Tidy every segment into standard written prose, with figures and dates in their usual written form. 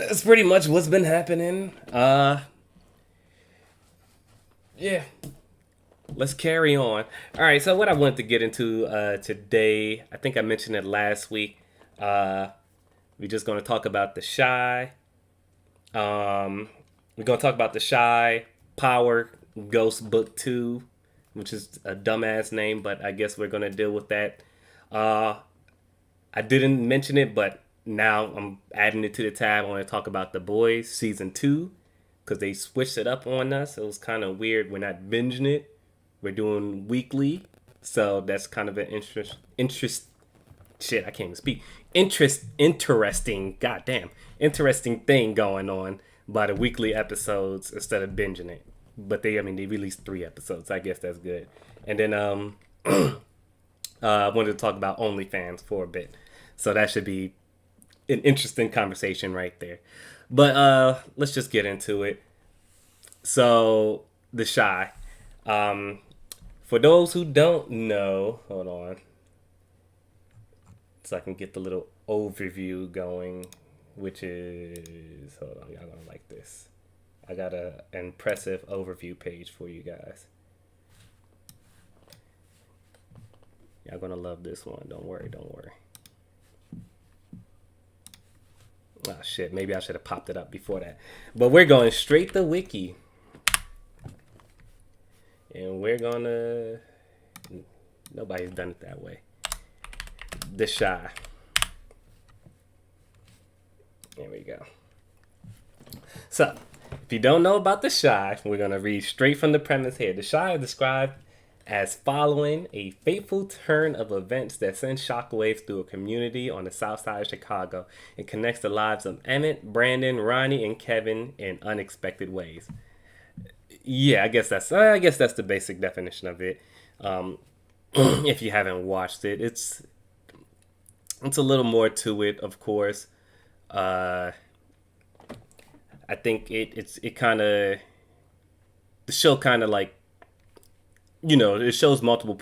That's pretty much what's been happening. Yeah. Let's carry on. All right, so what I wanted to get into today, I think I mentioned it last week. Uh, we're just going to talk about the Shy. Um, we're going to talk about the Shy Power Ghost Book 2, which is a dumbass name, but I guess we're going to deal with that. Uh, I didn't mention it, but now I'm adding it to the tab. I want to talk about The Boys Season 2 because they switched it up on us. It was kind of weird. We're not binging it, we're doing weekly. So that's kind of an shit, I can't even speak. Goddamn, interesting thing going on by the weekly episodes instead of binging it. But they released 3 episodes. I guess that's good. And then I wanted to talk about OnlyFans for a bit. So that should be an interesting conversation right there. But let's just get into it. So the Shy. Um, for those who don't know, hold on, so I can get the little overview going, which is hold on, y'all gonna like this. I got an impressive overview page for you guys. Y'all gonna love this one. Don't worry, don't worry. Oh shit, maybe I should have popped it up before that. But we're going straight to Wiki. And we're gonna nobody's done it that way. The Shy. There we go. So, if you don't know about The Shy, we're gonna read straight from the premise here. The Shy is described as following a fateful turn of events that sends shockwaves through a community on the south side of Chicago and connects the lives of Emmett, Brandon, Ronnie, and Kevin in unexpected ways. Yeah, I guess that's the basic definition of it. If you haven't watched it, it's a little more to it, of course. Uh, I think it kind of the show kind of like it shows multiple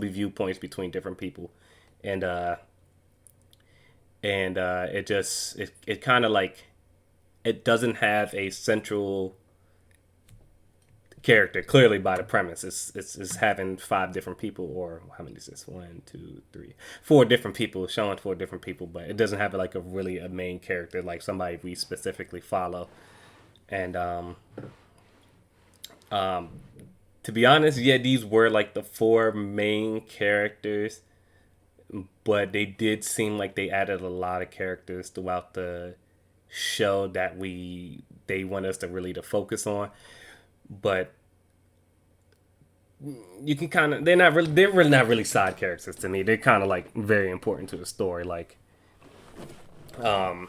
viewpoints between different people, and it kind of like it doesn't have a central character clearly by the premise. It's having 5 different people, or how many is this? One, two, three, 4 different people, showing 4 different people, but it doesn't have like a main character, like somebody we specifically follow. And um, to be honest, yeah, these were like the 4 main characters, but they did seem like they added a lot of characters throughout the show that they want us to really to focus on. But you can kind of they're really not really side characters to me. They're kind of like very important to the story. Um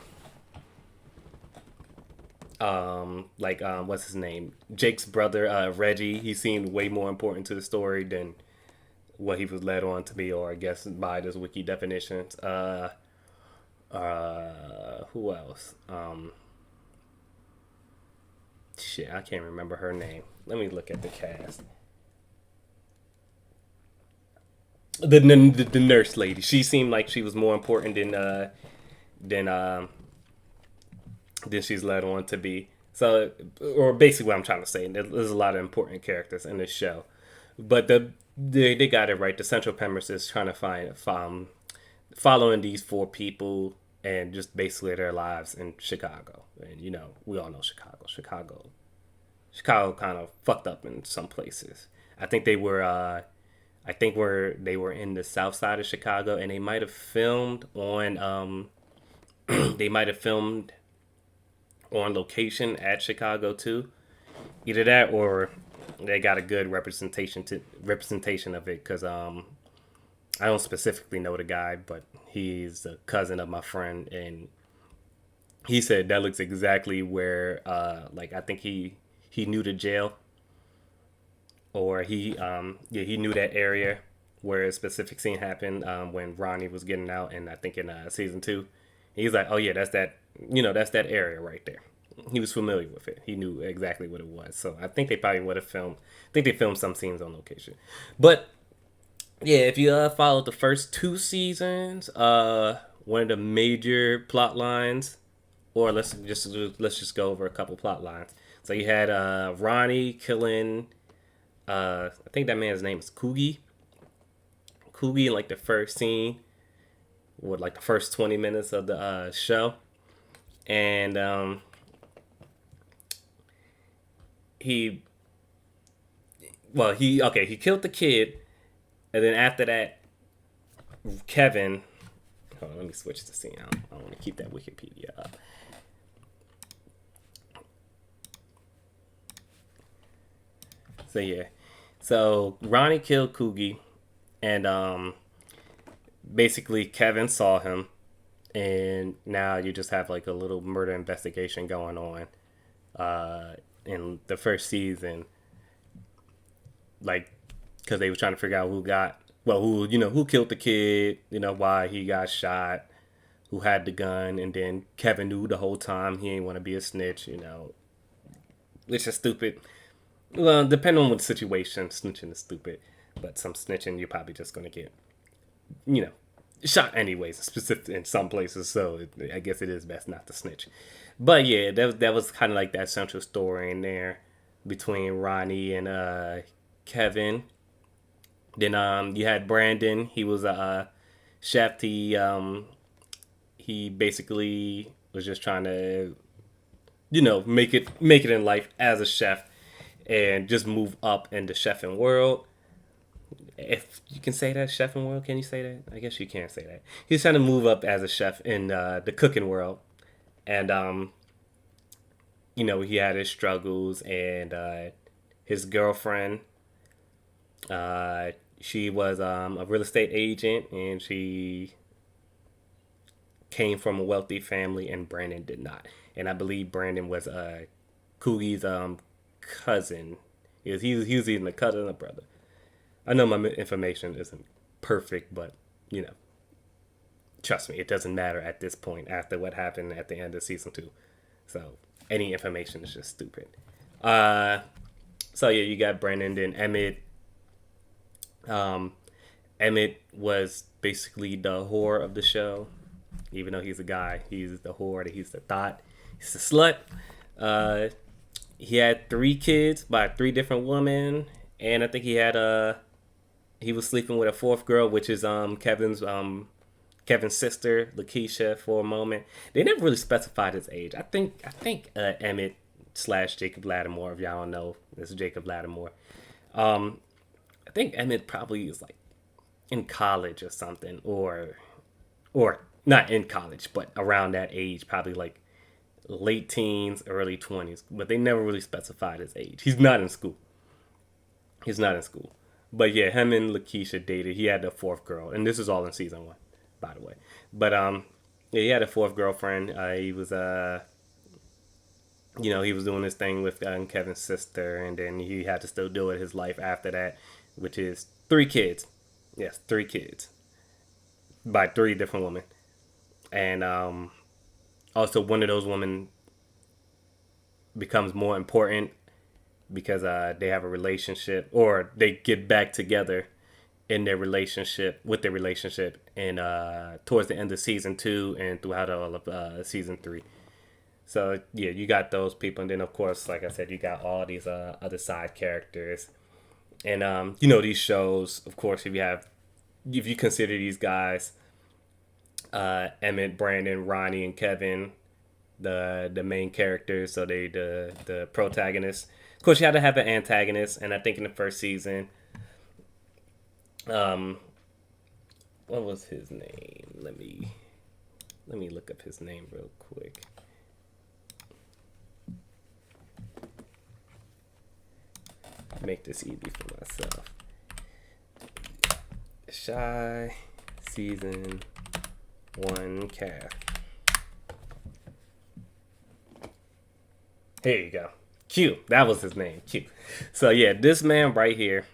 what's his name? Jake's brother, Reggie. He seemed way more important to the story than what he was led on to be, or I guess by this wiki definitions. Who else? Shit, I can't remember her name. Let me look at the cast. The nurse lady. She seemed like she was more important than than she's led on to be. So, or basically, what I'm trying to say, there's a lot of important characters in this show, but they got it right. The central premise is trying to following these 4 people and just basically their lives in Chicago. And we all know Chicago. Chicago kind of fucked up in some places. I think they were. I think where they were in the south side of Chicago, and they might have filmed on. They might have filmed on location at Chicago too. Either that, or they got a good representation of it. Because I don't specifically know the guy, but he's a cousin of my friend, and he said that looks exactly where like I think he knew the jail, or he knew that area where a specific scene happened when Ronnie was getting out, and I think in season 2, he's like, oh yeah, that's that area right there. He was familiar with it. He knew exactly what it was. So I think they probably would have filmed. I think they filmed some scenes on location. But yeah, if you followed the first 2 seasons, one of the major plot lines or let's just go over a couple plot lines. So you had Ronnie killing, I think that man's name is Coogie. Coogie in like the first scene, with like the first 20 minutes of the show, and he he killed the kid, and then after that, Kevin. Hold on, let me switch the scene. I don't want to keep that Wikipedia up. So yeah, so Ronnie killed Coogie, and basically Kevin saw him, and now you just have like a little murder investigation going on. In the first season, like, because they were trying to figure out who killed the kid, why he got shot, who had the gun, and then Kevin knew the whole time he didn't want to be a snitch, which is stupid. Well, depending on what situation, snitching is stupid, but some snitching you're probably just gonna get, you know, shot anyways, specific in some places. So I guess it is best not to snitch. But yeah, that was kind of like that central story in there between Ronnie and Kevin. Then you had Brandon. He was a chef. He basically was just trying to make it in life as a chef and just move up in the chefing world. If you can say that, chefing world, can you say that? I guess you can't say that. He's trying to move up as a chef in the cooking world, and he had his struggles, and his girlfriend, she was a real estate agent, and she came from a wealthy family, and Brandon did not. And I believe Brandon was Coogie's cousin. He was either a cousin or a brother. I know my information isn't perfect, but trust me, it doesn't matter at this point after what happened at the end of season 2. So any information is just stupid. So yeah, you got Brandon, then Emmett. Emmett was basically the whore of the show. Even though he's a guy, he's the whore. He's the thought. He's the slut. He had 3 kids by 3 different women, and I think he was sleeping with a 4th girl, which is Kevin's sister, Lakeisha, for a moment. They never really specified his age. I think Emmett / Jacob Lattimore, if y'all don't know, this is Jacob Lattimore. I think Emmett probably is like in college or something, or not in college, but around that age, probably like late teens, early 20s. But they never really specified his age. He's not in school. But yeah, him and Lakeisha dated. He had the 4th girl, and this is all in season 1, by the way. But yeah, he had a 4th girlfriend. He was he was doing this thing with Kevin's sister, and then he had to still deal with his life after that, which is 3 kids. Yes, 3 kids by 3 different women, and also one of those women becomes more important because they have a relationship, or they get back together in their relationship and towards the end of season 2 and throughout all of season 3. So yeah, you got those people, and then of course, like I said, you got all these other side characters, and these shows. Of course, if you consider these guys, Emmett, Brandon, Ronnie, and Kevin, the main characters, so they the protagonists. Of course, you had to have an antagonist, and I think in the first season, what was his name? Let me look up his name real quick. Make this easy for myself. Shy season 1 cast. There you go. Q. That was his name. Q. So yeah, this man right here,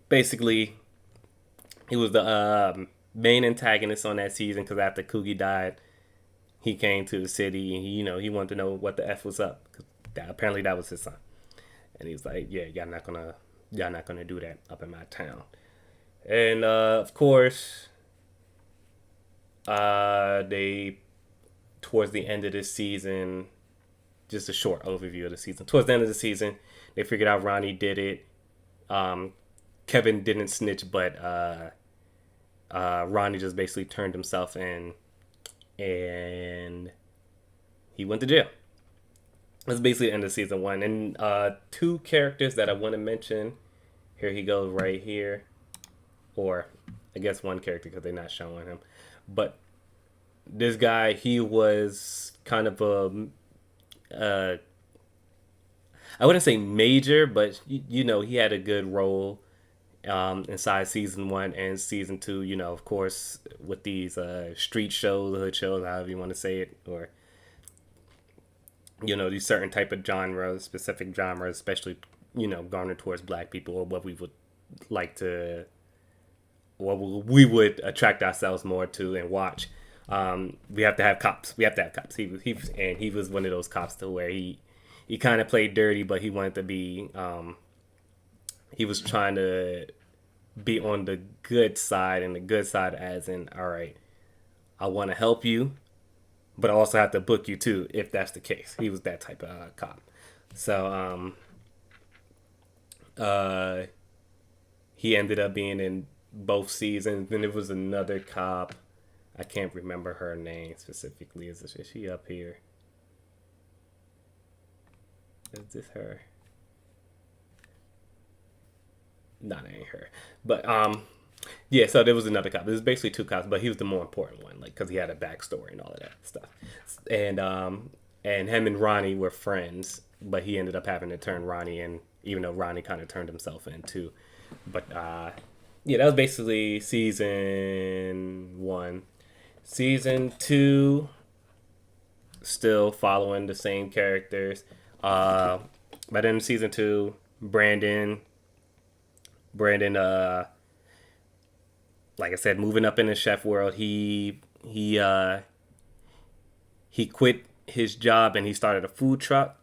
basically, he was the main antagonist on that season, because after Coogie died, he came to the city, and he wanted to know what the F was up. Apparently that was his son. And he was like, yeah, y'all not gonna do that up in my town. And of course, they towards the end of this season, just a short overview of the season. Towards the end of the season, they figured out Ronnie did it. Kevin didn't snitch, but Ronnie just basically turned himself in, and he went to jail. That's basically the end of season 1. And two characters that I want to mention. Here he goes right here. Or I guess one character because they're not showing him. But this guy, he was kind of I wouldn't say major, but you know, he had a good role inside season 1 and season 2. You know, of course, with these street shows, hood shows, however you want to say it, or you know, these certain type of genres, specific genres, especially, you know, garnered towards black people, or what we would like to, what we would attract ourselves more to and watch. We have to have cops. We have to have cops. He was one of those cops to where he kind of played dirty, but he wanted to be, he was trying to be on the good side, and the good side as in, all right, I want to help you, but I also have to book you too, if that's the case. He was that type of cop. So he ended up being in both seasons. Then there was another cop. I can't remember her name specifically. Is she up here? Is this her? No, that ain't her. But yeah, so there was another cop. There's basically two cops, but he was the more important one, like, because he had a backstory and all of that stuff. And him and Ronnie were friends, but he ended up having to turn Ronnie in, even though Ronnie kind of turned himself in too. But yeah, that was basically season 1. Season 2, still following the same characters. But in season 2, Brandon, like I said, moving up in the chef world, he quit his job and he started a food truck.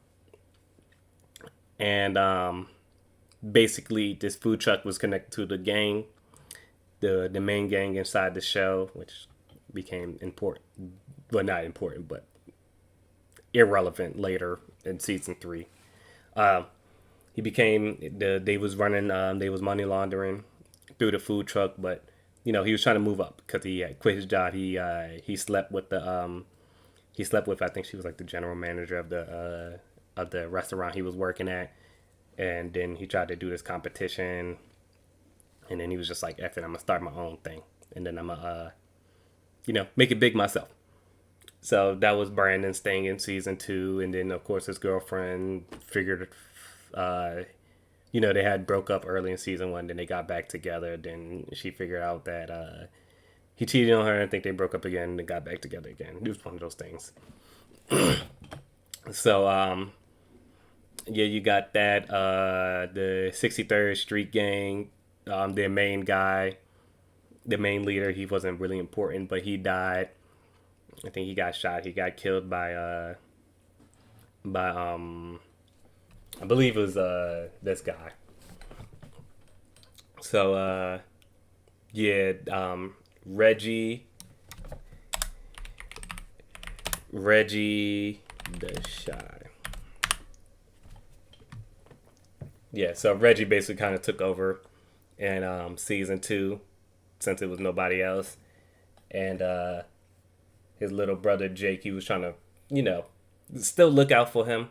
And basically, this food truck was connected to the gang, the main gang inside the show, which became important. Well, not important, but irrelevant later in season 3. He became they was money laundering through the food truck, but you know, he was trying to move up because he had quit his job. He slept with I think she was like the general manager of the restaurant he was working at, and then he tried to do this competition, and then he was just like, "F it, I'm gonna start my own thing, and then I'm gonna you know, make it big myself." So that was Brandon's thing in season 2, and then of course his girlfriend figured, you know, they had broke up early in season 1, then they got back together. Then she figured out that he cheated on her. I think they broke up again and they got back together again. It was one of those things. So yeah, you got that the 63rd Street Gang, their main guy, the main leader. He wasn't really important, but he died. I think he got shot. He got killed by I believe it was this guy. So yeah, Reggie the Shy. Yeah, so Reggie basically kind of took over in season 2, since it was nobody else, and his little brother Jake, he was trying to, you know, still look out for him,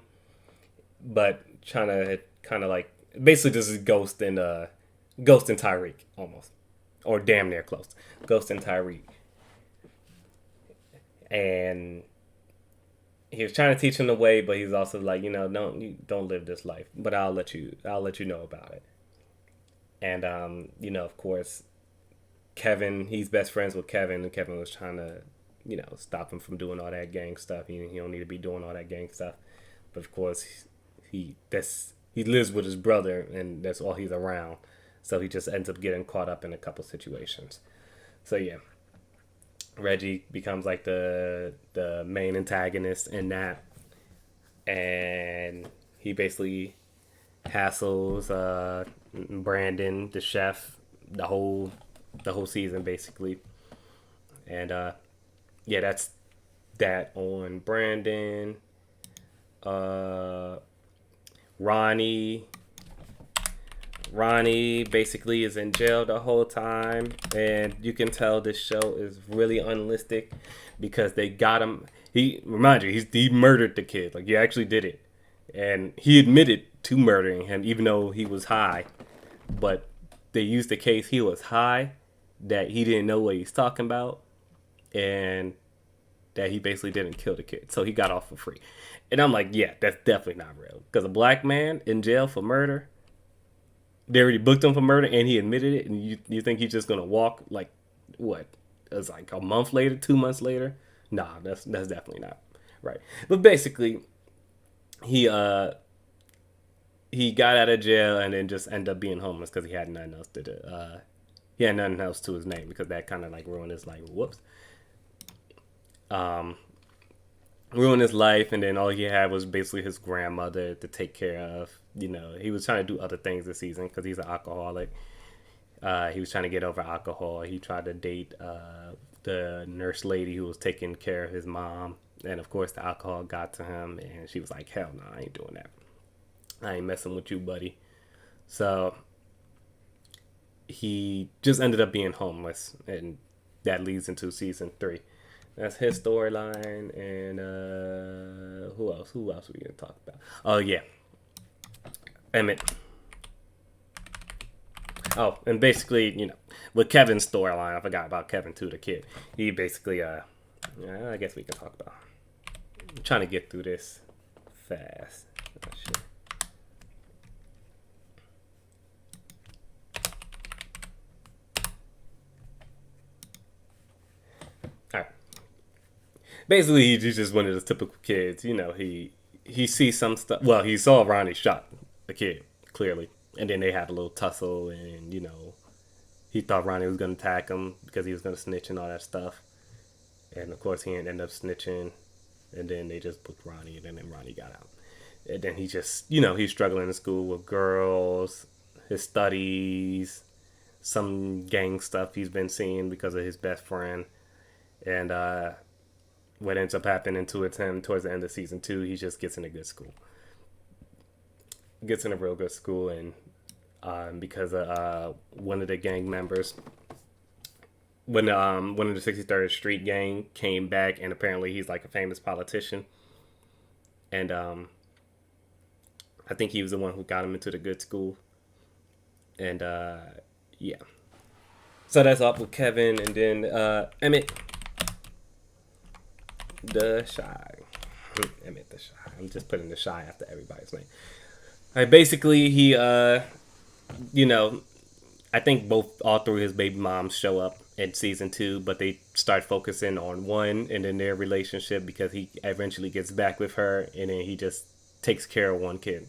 but trying to kind of like basically just Ghost and Tyreek almost, or damn near close, Ghost and Tyreek, and he was trying to teach him the way, but he's also like, you know, don't live this life, but I'll let you know about it. And you know, of course, Kevin, he's best friends with Kevin, and Kevin was trying to, you know, stop him from doing all that gang stuff. He don't need to be doing all that gang stuff. But of course, he lives with his brother, and that's all he's around. So he just ends up getting caught up in a couple situations. So yeah, Reggie becomes like the main antagonist in that, and he basically hassles Brandon, the chef, the whole season basically. And yeah, that on Brandon. Uh, Ronnie. Ronnie basically is in jail the whole time, and you can tell this show is really unrealistic because they got him. He murdered the kid. Like, he actually did it, and he admitted to murdering him, even though he was high. But they used the case he was high, that he didn't know what he's talking about, and that he basically didn't kill the kid, so he got off for free. And I'm like, yeah, that's definitely not real, because a black man in jail for murder, they already booked him for murder, and he admitted it, and you think he's just gonna walk like what? It's like a month later, 2 months later. Nah, that's definitely not right. But basically, he uh he got out of jail and then just ended up being homeless because he had nothing else to do. He had nothing else to his name, because that kind of like ruined his life. Whoops. Um, Ruined his life, and then all he had was basically his grandmother to take care of. He was trying to do other things this season because he's an alcoholic. He was trying to get over alcohol. He tried to date the nurse lady who was taking care of his mom, and of course the alcohol got to him, and she was like, "Hell no, I ain't doing that. I ain't messing with you, buddy." So he just ended up being homeless, and that leads into season 3. That's his storyline. And who else? Who else are we gonna talk about? Oh yeah, Emmett. Oh, and basically, with Kevin's storyline, I forgot about Kevin too, the kid. He basically, yeah, I guess we can talk about. I'm trying to get through this fast. Oh, shit. All right. Basically, he's just one of those typical kids. He sees some stuff. Well, he saw Ronnie shot the kid clearly, and then they had a little tussle, and he thought Ronnie was gonna attack him because he was gonna snitch and all that stuff, and of course he ended up snitching, and then they just booked Ronnie, and then Ronnie got out, and then he just he's struggling in school with girls, his studies, some gang stuff he's been seeing because of his best friend, and what ends up happening to him towards the end of season 2, he just gets in a good school. Gets in a real good school, and because one of the gang members, when one of the 63rd Street gang came back, and apparently he's like a famous politician, and I think he was the one who got him into the good school, and yeah. So that's up with Kevin, and then Emmett the Shy. Emmett the Shy. I'm just putting the Shy after everybody's name. All right, basically he I think all three of his baby moms show up in season 2, but they start focusing on one and then their relationship, because he eventually gets back with her, and then he just takes care of one kid.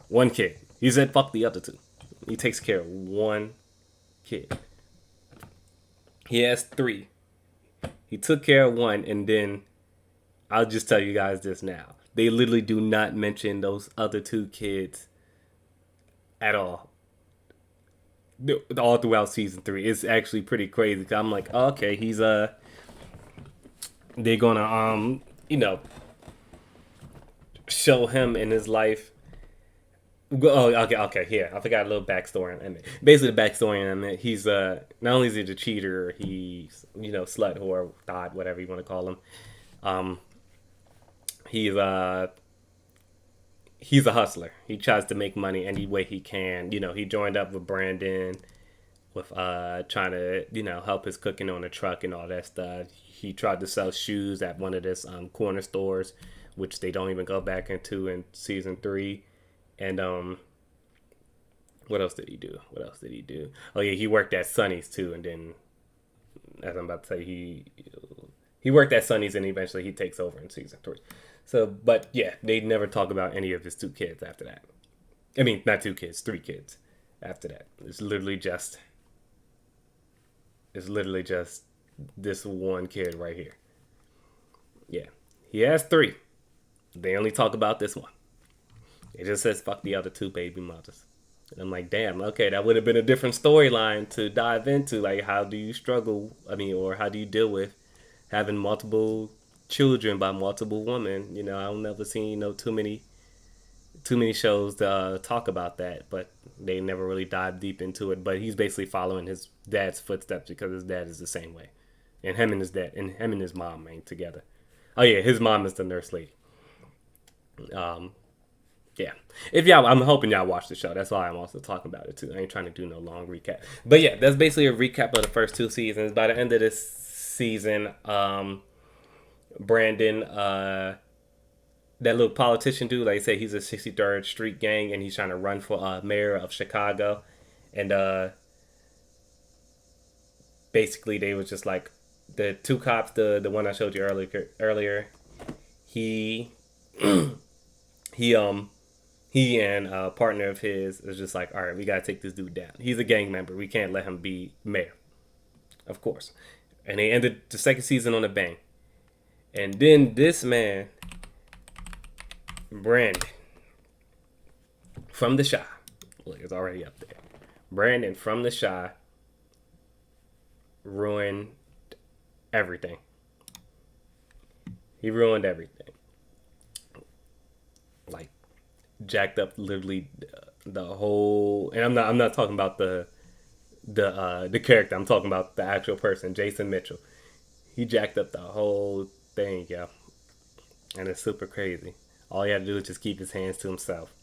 One kid. He said fuck the other two. He takes care of one kid. He has 3. He took care of one, and then I'll just tell you guys this now. They literally do not mention those other 2 kids at all. All throughout season 3. It's actually pretty crazy. I'm like, oh, okay, he's they're gonna show him in his life. Oh, okay, here. I forgot a little backstory on Emmett. Basically, the backstory on Emmett, he's not only is he the cheater, he's slut, whore, thought, whatever you want to call him. He's a hustler. He tries to make money any way he can. He joined up with Brandon with trying to help his cooking on the truck and all that stuff. He tried to sell shoes at one of this corner stores, which they don't even go back into in season 3. And what else did he do? Oh yeah, he worked at Sonny's too. And then, as I'm about to say, he worked at Sonny's, and eventually he takes over in season 3. So, but yeah, they never talk about any of his 2 kids after that. I mean, not 2 kids, 3 kids after that. It's literally just this one kid right here. Yeah, he has 3. They only talk about this one. It just says fuck the other 2 baby mothers. And I'm like, damn, okay, that would have been a different storyline to dive into. Like, how do you struggle? I mean, or how do you deal with having multiple children by multiple women. I've never seen too many shows to talk about that, but they never really dive deep into it. But he's basically following his dad's footsteps because his dad is the same way, and him and his mom ain't together. Oh yeah, his mom is the nurse lady. Um, yeah. If y'all, I'm hoping y'all watch the show. That's why I'm also talking about it too. I ain't trying to do no long recap. But yeah, that's basically a recap of the first two seasons. By the end of this season, Brandon, that little politician dude, like I said, he's a 63rd Street gang, and he's trying to run for mayor of Chicago. And basically, they was just like the two cops, the one I showed you earlier. He he he and a partner of his is just like, all right, we gotta take this dude down. He's a gang member. We can't let him be mayor, of course. And they ended the second season on a bang. And then this man, Brandon, from the Shy, look, it's already up there. Brandon from the Shy ruined everything. He ruined everything. Like, jacked up literally the whole. And I'm not talking about the character. I'm talking about the actual person, Jason Mitchell. He jacked up the whole thing, yo, and it's super crazy. All he had to do was just keep his hands to himself,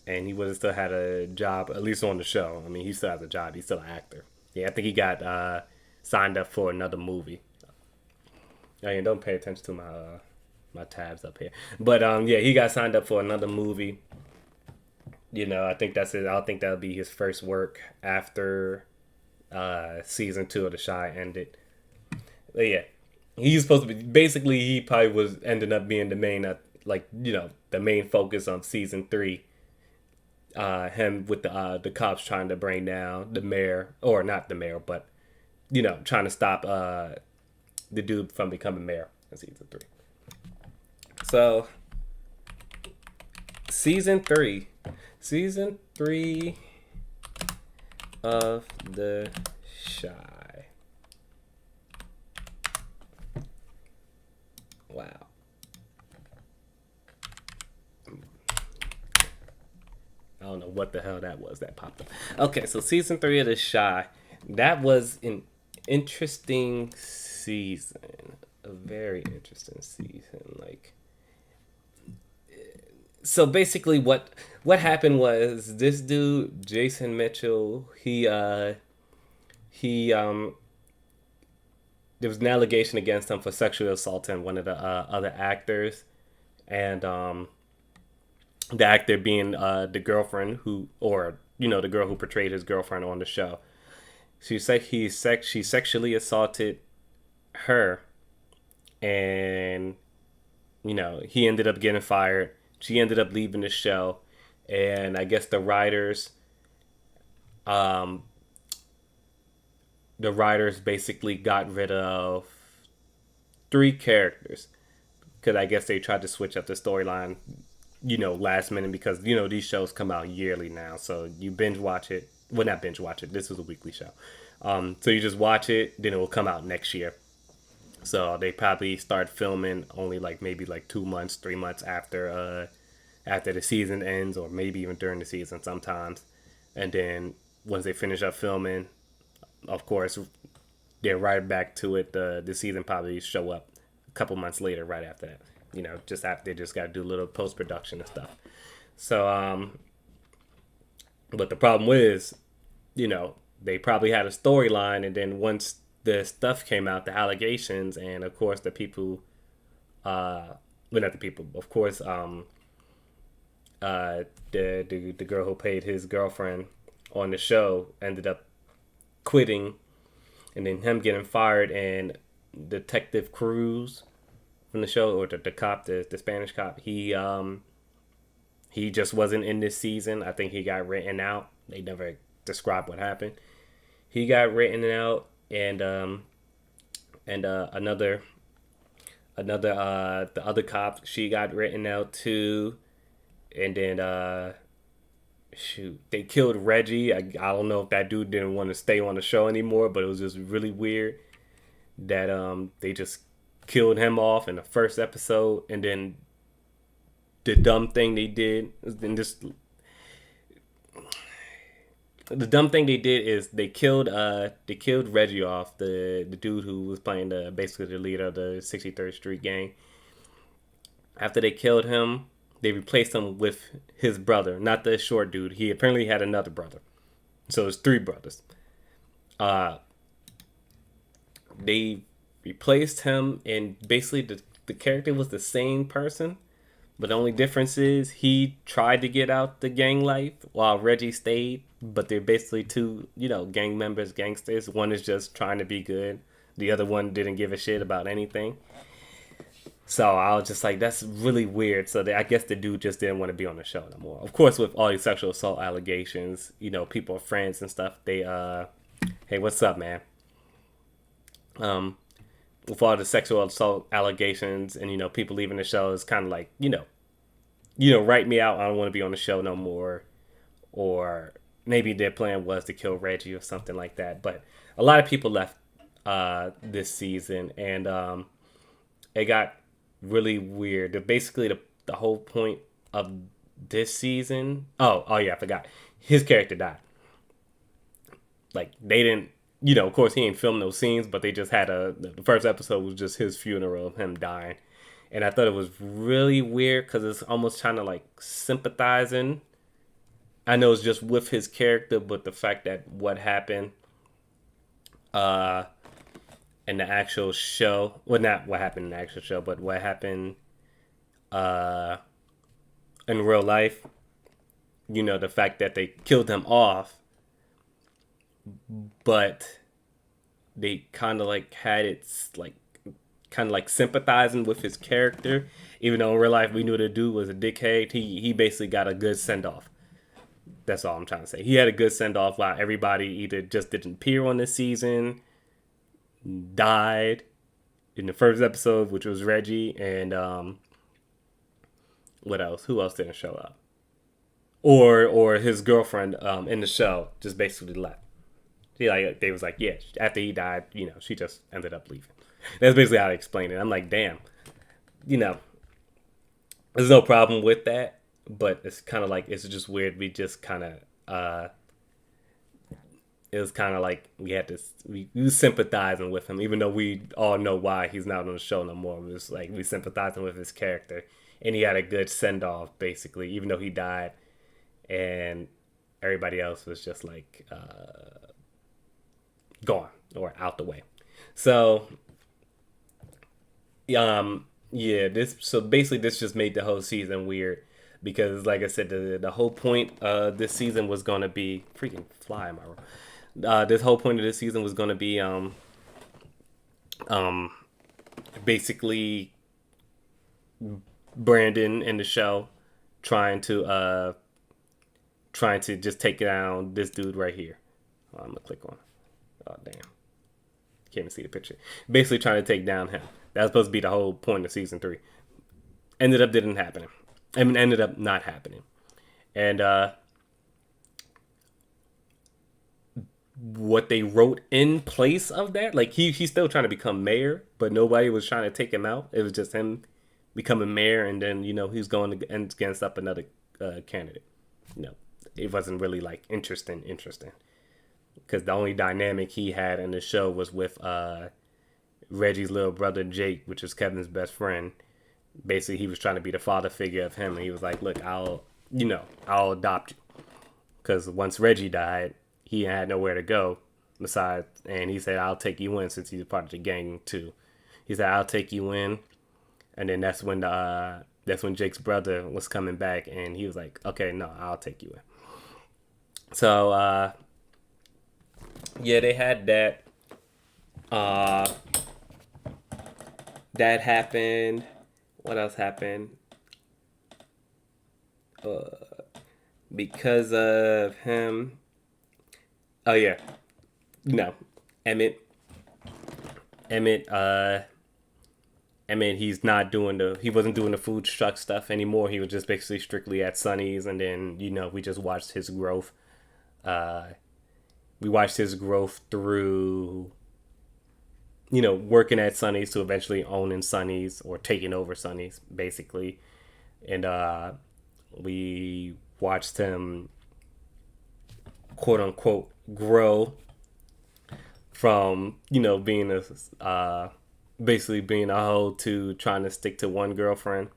and he would have still had a job, at least on the show. I mean, he still has a job. He's still an actor. Yeah, I think he got signed up for another movie. Oh, yeah, don't pay attention to my tabs up here. But yeah, he got signed up for another movie. I think that's it. I don't think that'll be his first work after season 2 of The Shy ended. But yeah, he's supposed to be. Basically, he probably was ending up being the main, the main focus on season 3. Him with the cops trying to bring down the mayor, or not the mayor, but trying to stop the dude from becoming mayor in season 3. So season three of The Shy. Wow. I don't know what the hell that was that popped up. Okay, so season 3 of The Shy. That was an interesting season. A very interesting season. So basically what happened was this dude, Jason Mitchell, he there was an allegation against him for sexually assaulting one of the other actors, and the actor being the girlfriend the girl who portrayed his girlfriend on the show. She sexually assaulted her, and he ended up getting fired. She ended up leaving the show, and I guess the writers basically got rid of 3 characters, because I guess they tried to switch up the storyline last minute, because these shows come out yearly now, so you binge watch it. Well, not binge watch it, this was a weekly show. So you just watch it, then it will come out next year. So they probably start filming only maybe 2 months, 3 months after the season ends, or maybe even during the season sometimes. And then once they finish up filming, of course, they're right back to it. The season probably show up a couple months later, right after that. Just after they just got to do a little post production and stuff. So, but the problem is, they probably had a storyline, and then once the stuff came out, the allegations, and of course the people, well, not the people, of course, the girl who played his girlfriend on the show ended up quitting, and then him getting fired, and Detective Cruz from the show, or the cop, the Spanish cop, he just wasn't in this season. I think he got written out. They never described what happened. He got written out, and another the other cop, she got written out too, and then they killed Reggie. I don't know if that dude didn't want to stay on the show anymore, but it was just really weird that they just killed him off in the first episode, and then the dumb thing they did, and just the dumb thing they did is they killed Reggie off, the dude who was playing the basically the leader of the 63rd Street gang. After they killed him, they replaced him with his brother, not the short dude. He apparently had another brother, so it's three brothers. They replaced him, and basically the character was the same person, but the only difference is he tried to get out the gang life while Reggie stayed. But they're basically two, gang members, gangsters. One is just trying to be good. The other one didn't give a shit about anything. So I was just like, that's really weird. So I guess the dude just didn't want to be on the show no more. Of course, with all these sexual assault allegations, people are friends and stuff. They, hey, what's up, man? With all the sexual assault allegations and, people leaving the show, it's kind of like, write me out. I don't want to be on the show no more. Or maybe their plan was to kill Reggie or something like that. But a lot of people left this season, and it got really weird. Basically, the whole point of this season. Oh yeah, I forgot. His character died. Like, they didn't. Of course, he ain't filmed those scenes, but they just had the first episode was just his funeral of him dying. And I thought it was really weird because it's almost kind of like sympathizing. I know it's just with his character, but the fact that what happened in the actual show, well, not what happened in the actual show, but what happened in real life, the fact that they killed him off, but they kind of like had it like kind of like sympathizing with his character, even though in real life we knew the dude was a dickhead. He basically got a good send off. That's all I'm trying to say. He had a good send off while everybody either just didn't appear on this season, died in the first episode, which was Reggie, and what else? Who else didn't show up? Or his girlfriend in the show just basically left. They was like, yeah, after he died, she just ended up leaving. That's basically how I explained it. I'm like, damn, there's no problem with that. But it's kind of like, it's just weird. We just kind of, it was kind of like we was sympathizing with him, even though we all know why he's not on the show no more. It was like we sympathizing with his character, and he had a good send off, basically, even though he died, and everybody else was just like gone or out the way. So, yeah, so basically this just made the whole season weird. Because, like I said, the whole point of this season was going to be... Freaking fly, am I wrong? This whole point of this season was going to be basically Brandon in the show trying to just take down this dude right here. I'm going to click on it. Oh, damn. Can't even see the picture. Basically trying to take down him. That was supposed to be the whole point of season 3. Ended up not happening. And what they wrote in place of that, like he's still trying to become mayor, but nobody was trying to take him out. It was just him becoming mayor, and then he's going against up another candidate. It wasn't really like interesting, because the only dynamic he had in the show was with Reggie's little brother Jake, which is Kevin's best friend. Basically, he was trying to be the father figure of him, and he was like, look, I'll adopt you. Because once Reggie died, he had nowhere to go besides, and he said, I'll take you in, since he's part of the gang too. He said, I'll take you in. And then that's when Jake's brother was coming back, and he was like, okay, no, I'll take you in. So, yeah, they had that. That happened. What else happened? Because of him. Oh yeah, Emmett. He wasn't doing the food truck stuff anymore. He was just basically strictly at Sonny's, and then we just watched his growth. We watched his growth through working at Sonny's to eventually owning Sonny's or taking over Sonny's, basically. And we watched him, quote unquote, grow from, being basically being a hoe to trying to stick to one girlfriend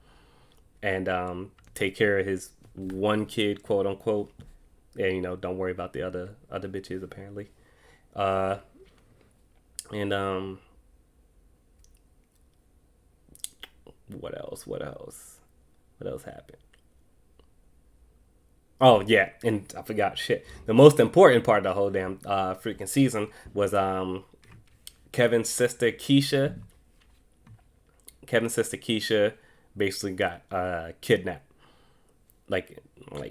and take care of his one kid, quote unquote. And, don't worry about the other bitches, apparently. Uh, and what else? What else? What else happened? Oh yeah, and I forgot shit. The most important part of the whole damn freaking season was Kevin's sister Keisha. Kevin's sister Keisha basically got kidnapped. Like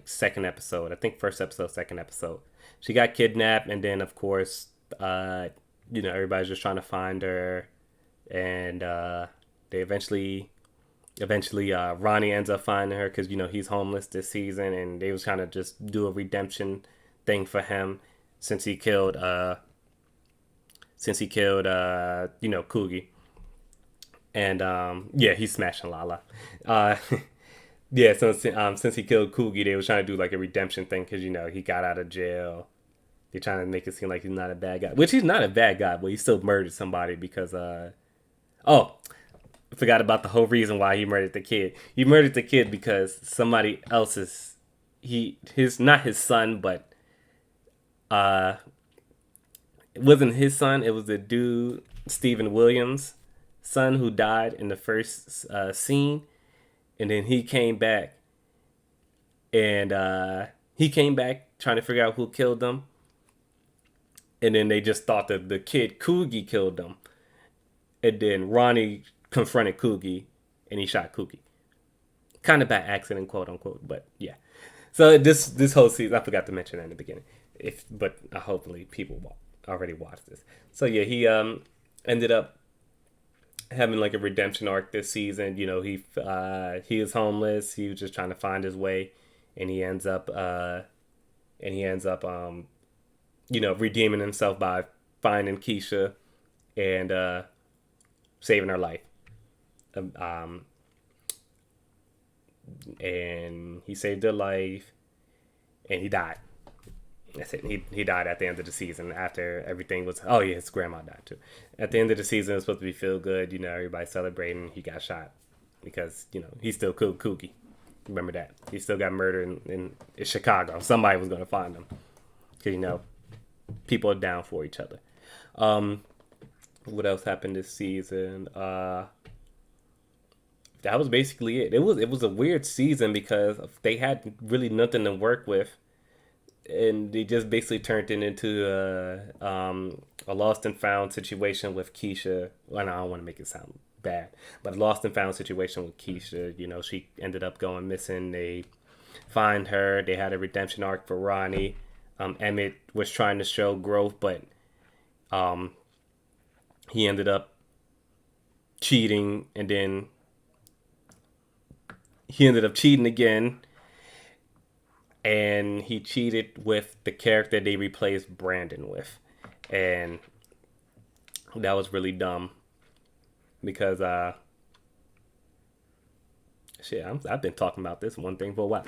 second episode, I think first episode, second episode. She got kidnapped, and then of course, everybody's just trying to find her, and they eventually Ronnie ends up finding her because he's homeless this season, and they was trying to just do a redemption thing for him since he killed Coogie. And yeah, he's smashing Lala. Yeah, so since he killed Coogie, they was trying to do like a redemption thing because he got out of jail. They're trying to make it seem like he's not a bad guy, which he's not a bad guy, but he still murdered somebody because oh, I forgot about the whole reason why he murdered the kid. He murdered the kid because somebody else's his not his son, but it wasn't his son. It was the dude Stephen Williams' son who died in the first scene, and then he came back, and he came back trying to figure out who killed them, and then they just thought that the kid Coogie killed them, and then Ronnie confronted Coogie, and he shot Coogie, kind of by accident, quote unquote. But yeah, so this whole season, I forgot to mention that in the beginning. But hopefully people already watched this. So yeah, he ended up having like a redemption arc this season. He was homeless. He was just trying to find his way, and he ends up redeeming himself by finding Keisha and saving her life. And he saved her life, and he died. That's it. He died at the end of the season after everything was. Oh yeah, his grandma died too. At the end of the season, it was supposed to be feel good. Everybody celebrating. He got shot because he still killed Cookie. Remember that. He still got murdered in Chicago. Somebody was gonna find him because people are down for each other. What else happened this season? That was basically it. It was a weird season because they had really nothing to work with, and they just basically turned it into a lost and found situation with Keisha. Well, I don't want to make it sound bad, but a lost and found situation with Keisha. She ended up going missing. They find her. They had a redemption arc for Ronnie. Emmett was trying to show growth, but he ended up cheating, and then he ended up cheating again, and he cheated with the character they replaced Brandon with, and that was really dumb because I've been talking about this one thing for a while.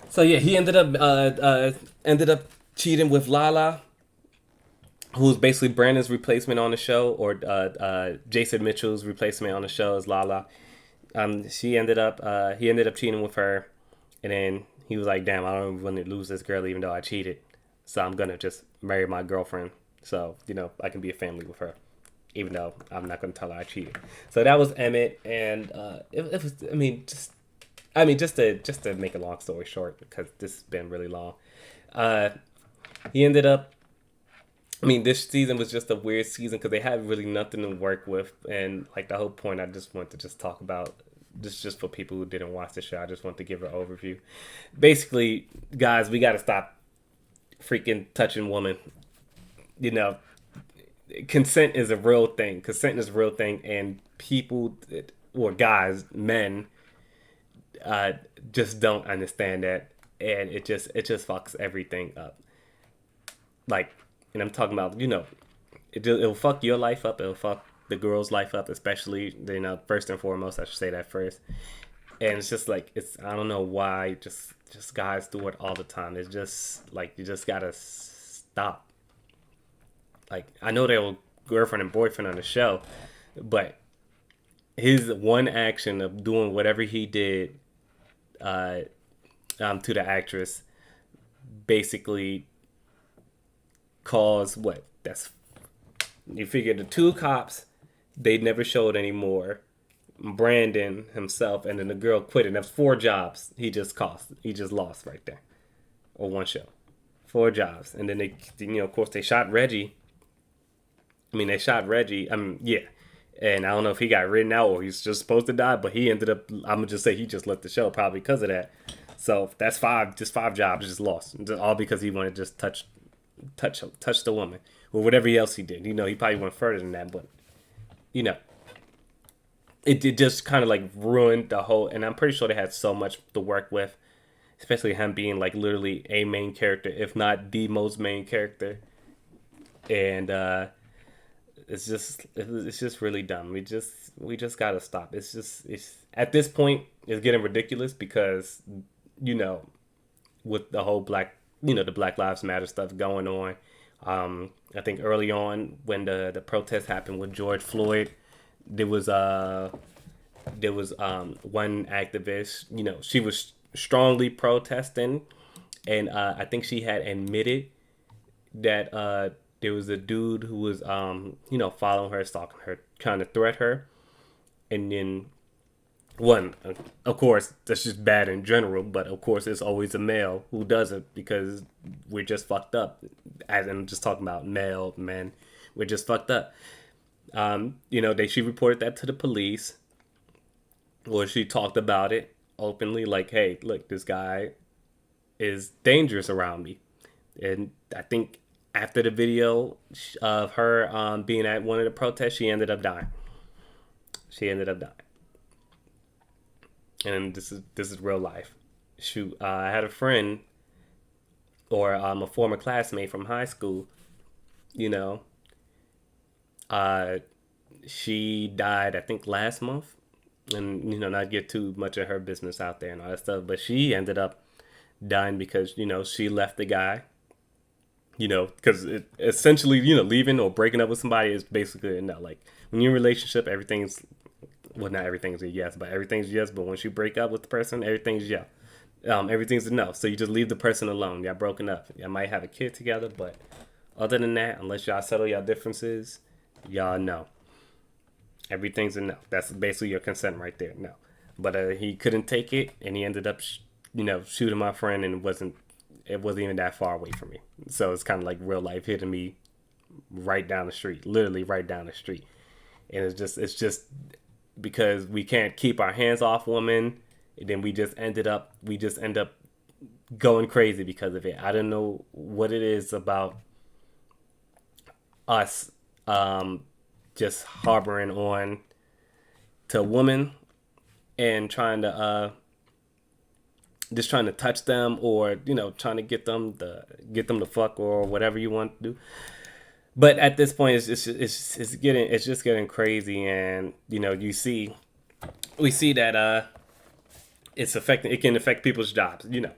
So yeah, he ended up cheating with Lala, who's basically Brandon's replacement on the show, or Jason Mitchell's replacement on the show is Lala. He ended up cheating with her, and then he was like, "Damn, I don't want to lose this girl, even though I cheated. So I'm gonna just marry my girlfriend, so I can be a family with her, even though I'm not gonna tell her I cheated." So that was Emmett, and it was. Just to make a long story short, because this has been really long. He ended up. This season was just a weird season because they had really nothing to work with, and like the whole point, I just want to just talk about this just for people who didn't watch the show. I just want to give an overview. Basically, guys, we got to stop freaking touching women. Consent is a real thing. Consent is a real thing, and people, or guys, men, just don't understand that, and it just fucks everything up. And I'm talking about, it'll fuck your life up. It'll fuck the girl's life up, especially, you know, first and foremost. I should say that first. And it's just like, it's, I don't know why just guys do it all the time. It's just like, you just gotta stop. Like, I know they were girlfriend and boyfriend on the show, but his one action of doing whatever he did uh, to the actress basically caused what? That's, you figure the two cops, they never showed anymore. Brandon himself, and then the girl quit, and that's 4 jobs he just lost right there, or one show, 4 jobs. And then they, you know, of course they shot Reggie. I mean, they shot Reggie. I mean, yeah. And I don't know if he got written out or he's just supposed to die, but he ended up, I'm going to just say he just left the show probably because of that. So that's 5 jobs just lost. All because he wanted to just touch the woman or whatever else he did. You know, he probably went further than that, but, you know, it just kind of like ruined the whole, and I'm pretty sure they had so much to work with, especially him being like literally a main character, if not the most main character. And, it's just really dumb. We just gotta stop. It's at this point it's getting ridiculous because, you know, with the whole the Black Lives Matter stuff going on. I think early on when the protest happened with George Floyd, there was one activist, you know, she was strongly protesting, and I think she had admitted that there was a dude who was, you know, following her, stalking her, trying to threat her. And then, of course, that's just bad in general, but of course, it's always a male who does it because we're just fucked up. As I'm just talking about male men, we're just fucked up. You know, she reported that to the police, or she talked about it openly, like, hey, look, this guy is dangerous around me. And I think after the video of her being at one of the protests, she ended up dying. And this is real life. Shoot, I had a friend, or a former classmate from high school. You know, she died, I think, last month, and you know, not get too much of her business out there and all that stuff. But she ended up dying because, you know, she left the guy. You know, because essentially, you know, leaving or breaking up with somebody is basically no. Like, when you're in a relationship, everything's, well, not everything's a yes, but everything's yes. But once you break up with the person, everything's yeah. Everything's a no. So you just leave the person alone. Y'all broken up. Y'all might have a kid together, but other than that, unless y'all settle y'all differences, y'all know. Everything's a no. That's basically your consent right there. No. But he couldn't take it, and he ended up, you know, shooting my friend, and it wasn't even that far away from me. So it's kind of like real life hitting me right down the street, literally right down the street. And it's just because we can't keep our hands off women, and then we just end up going crazy because of it. I don't know what it is about us just harboring on to women and trying to touch them, or, you know, trying to get them to fuck or whatever you want to do. But at this point, it's just getting crazy, and you know, we see that it can affect people's jobs. You know,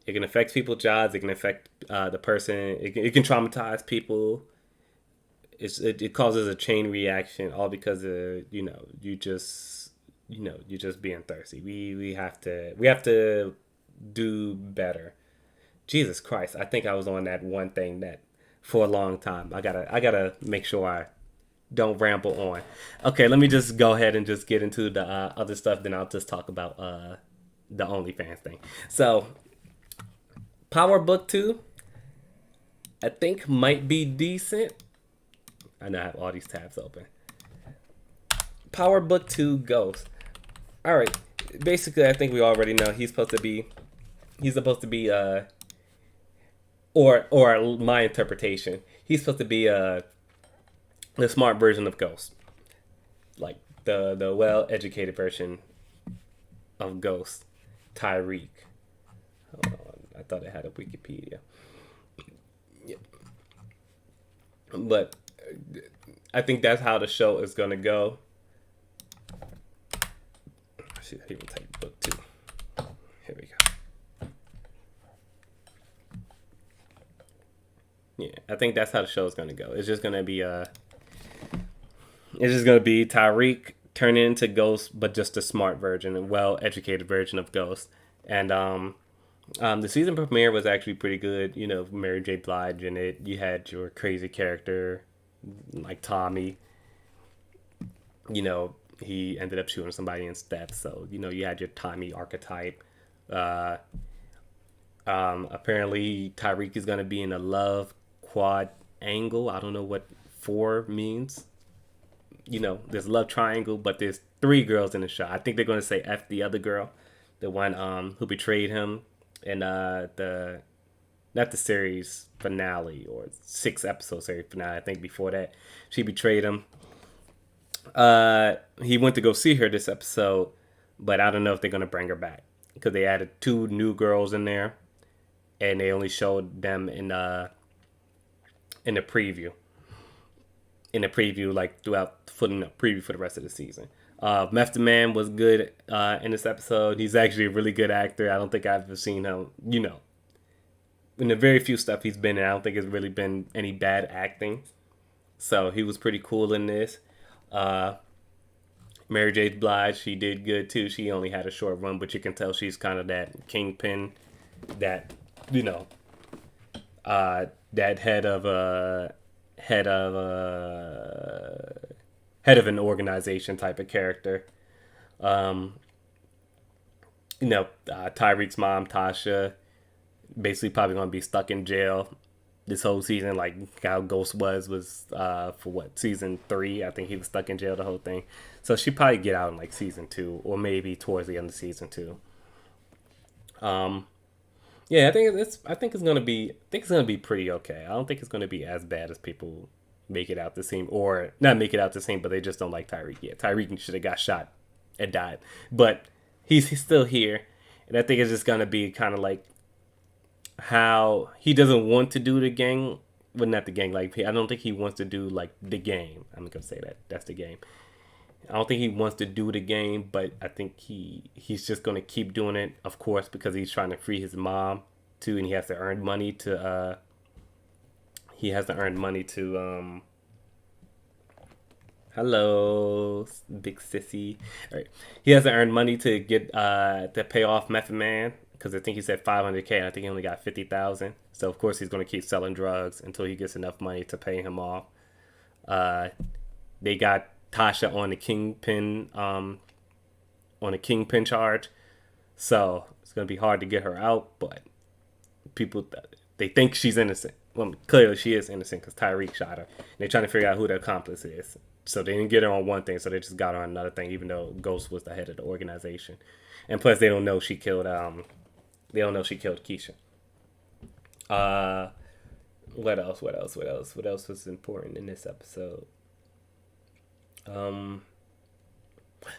it can affect people's jobs. It can affect the person. It can traumatize people. It causes a chain reaction, all because of, you know, you just being thirsty. We have to do better. Jesus Christ, I think I was on that one thing that for a long time. I gotta make sure I don't ramble on. Okay, let me just go ahead and just get into the other stuff. Then I'll just talk about the OnlyFans thing. So, Power Book 2, I think might be decent. I know I have all these tabs open. Power Book 2 Ghost. All right. Basically, I think we already know he's supposed to be or my interpretation, he's supposed to be the smart version of Ghost. Like the well-educated version of Ghost, Tyreek. Hold on. I thought it had a Wikipedia. Yeah. But I think that's how the show is gonna go. See, I even take a book too. Here we go. Yeah, I think that's how the show is gonna go. It's just gonna be Tyreek turning into Ghost, but just a smart version, a well-educated version of Ghost. And the season premiere was actually pretty good. You know, Mary J. Blige in it. You had your crazy character like Tommy. You know, he ended up shooting somebody in steps. So, you know, you had your Tommy archetype. Apparently, Tyreek is going to be in a love quad angle. I don't know what 4 means. You know, there's love triangle, but there's 3 girls in the show. I think they're going to say F the other girl, the one who betrayed him in the not the series finale or 6 episode series finale. I think before that, she betrayed him. He went to go see her this episode, but I don't know if they're gonna bring her back because they added 2 new girls in there, and they only showed them in the preview. In the preview, like throughout putting a preview for the rest of the season. Method Man was good in this episode. He's actually a really good actor. I don't think I've ever seen him, you know, in the very few stuff he's been in, I don't think it's really been any bad acting. So he was pretty cool in this. Mary J. Blige, she did good too. She only had a short run, but you can tell she's kind of that kingpin, that, you know, that head of an organization type of character. You know, Tyreek's mom, Tasha, basically probably gonna be stuck in jail this whole season, like how Ghost was for what, season 3? I think he was stuck in jail the whole thing. So she'd probably get out in like season 2, or maybe towards the end of season 2. Yeah, I think it's gonna be pretty okay. I don't think it's gonna be as bad as people make it out to seem, or not make it out to seem, but they just don't like Tyreek yet. Tyreek should have got shot and died, but he's still here, and I think it's just gonna be kind of like how he doesn't want to do the gang, well, not the gang. Like, I don't think he wants to do like the game. I'm gonna say that's the game. I don't think he wants to do the game, but I think he's just gonna keep doing it, of course, because he's trying to free his mom too, and he has to earn money to hello, big sissy. All right, he has to earn money to get to pay off Method Man, because I think he said $500K, and I think he only got 50,000. So of course he's going to keep selling drugs until he gets enough money to pay him off. They got Tasha on the kingpin charge, so it's going to be hard to get her out. But people, they think she's innocent. Well, clearly she is innocent because Tyreek shot her. And they're trying to figure out who the accomplice is. So they didn't get her on one thing, so they just got her on another thing, even though Ghost was the head of the organization. And plus, they don't know she killed Keisha. What else? What else was important in this episode? I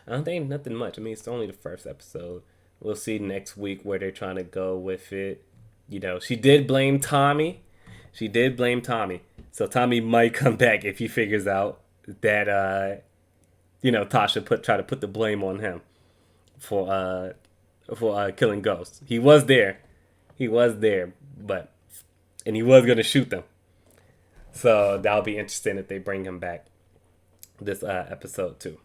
don't think nothing much. I mean, it's only the first episode. We'll see next week where they're trying to go with it. You know, she did blame Tommy. So Tommy might come back if he figures out that Tasha try to put the blame on him for killing Ghost. He was there, but he was gonna shoot them. So that'll be interesting if they bring him back this episode too.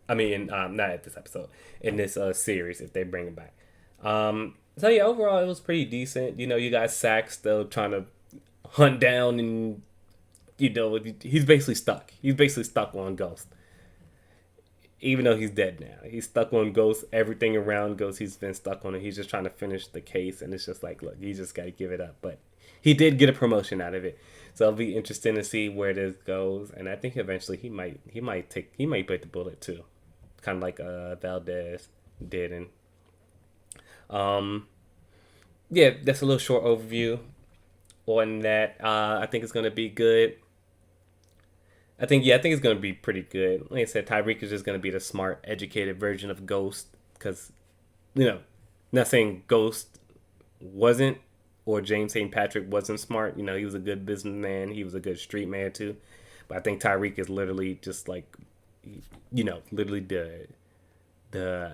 I mean, not at this episode, in this series, if they bring him back. So yeah, overall it was pretty decent. You know, you got Sack still trying to hunt down, and you know, he's basically stuck. He's basically stuck on Ghost. Even though he's dead now, he's stuck on Ghost. Everything around Ghost, he's been stuck on it. He's just trying to finish the case, and it's just like, look, you just got to give it up. But he did get a promotion out of it, so it'll be interesting to see where this goes. And I think eventually he might bite the bullet too, kind of like Valdez did. And yeah, that's a little short overview on that. I think it's gonna be good. I think it's going to be pretty good. Like I said, Tyreek is just going to be the smart, educated version of Ghost. Because, you know, not saying Ghost wasn't, or James St. Patrick wasn't smart. You know, he was a good businessman. He was a good street man, too. But I think Tyreek is literally just like, literally the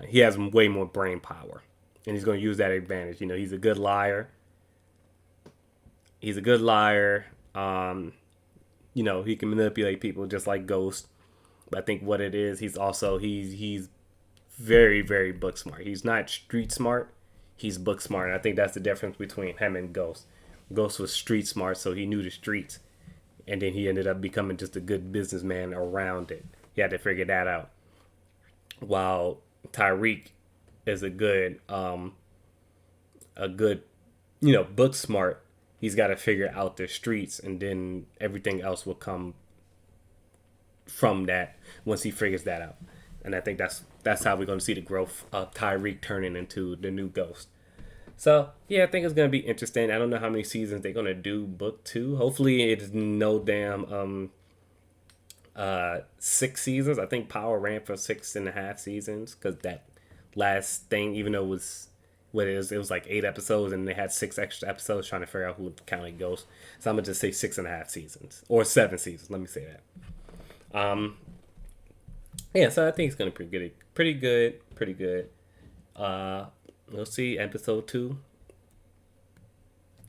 he has way more brain power, and he's going to use that advantage. He's a good liar. He's a good liar. He can manipulate people just like Ghost. But I think what it is, he's very, very book smart. He's not street smart. He's book smart. And I think that's the difference between him and Ghost. Ghost was street smart, so he knew the streets. And then he ended up becoming just a good businessman around it. He had to figure that out. While Tyreek is a good, book smart. He's got to figure out the streets, and then everything else will come from that once he figures that out. And I think that's how we're going to see the growth of Tyreek turning into the new Ghost. So yeah, I think it's going to be interesting. I don't know how many seasons they're going to do book 2. Hopefully it's no damn 6 seasons. I think Power ran for 6.5 seasons, because that last thing, even though it was like 8 episodes, and they had 6 extra episodes trying to figure out who counted Ghost. So I'm gonna just say 6.5 seasons or 7 seasons. Let me say that. Yeah, so I think it's gonna be pretty good. We'll see episode 2.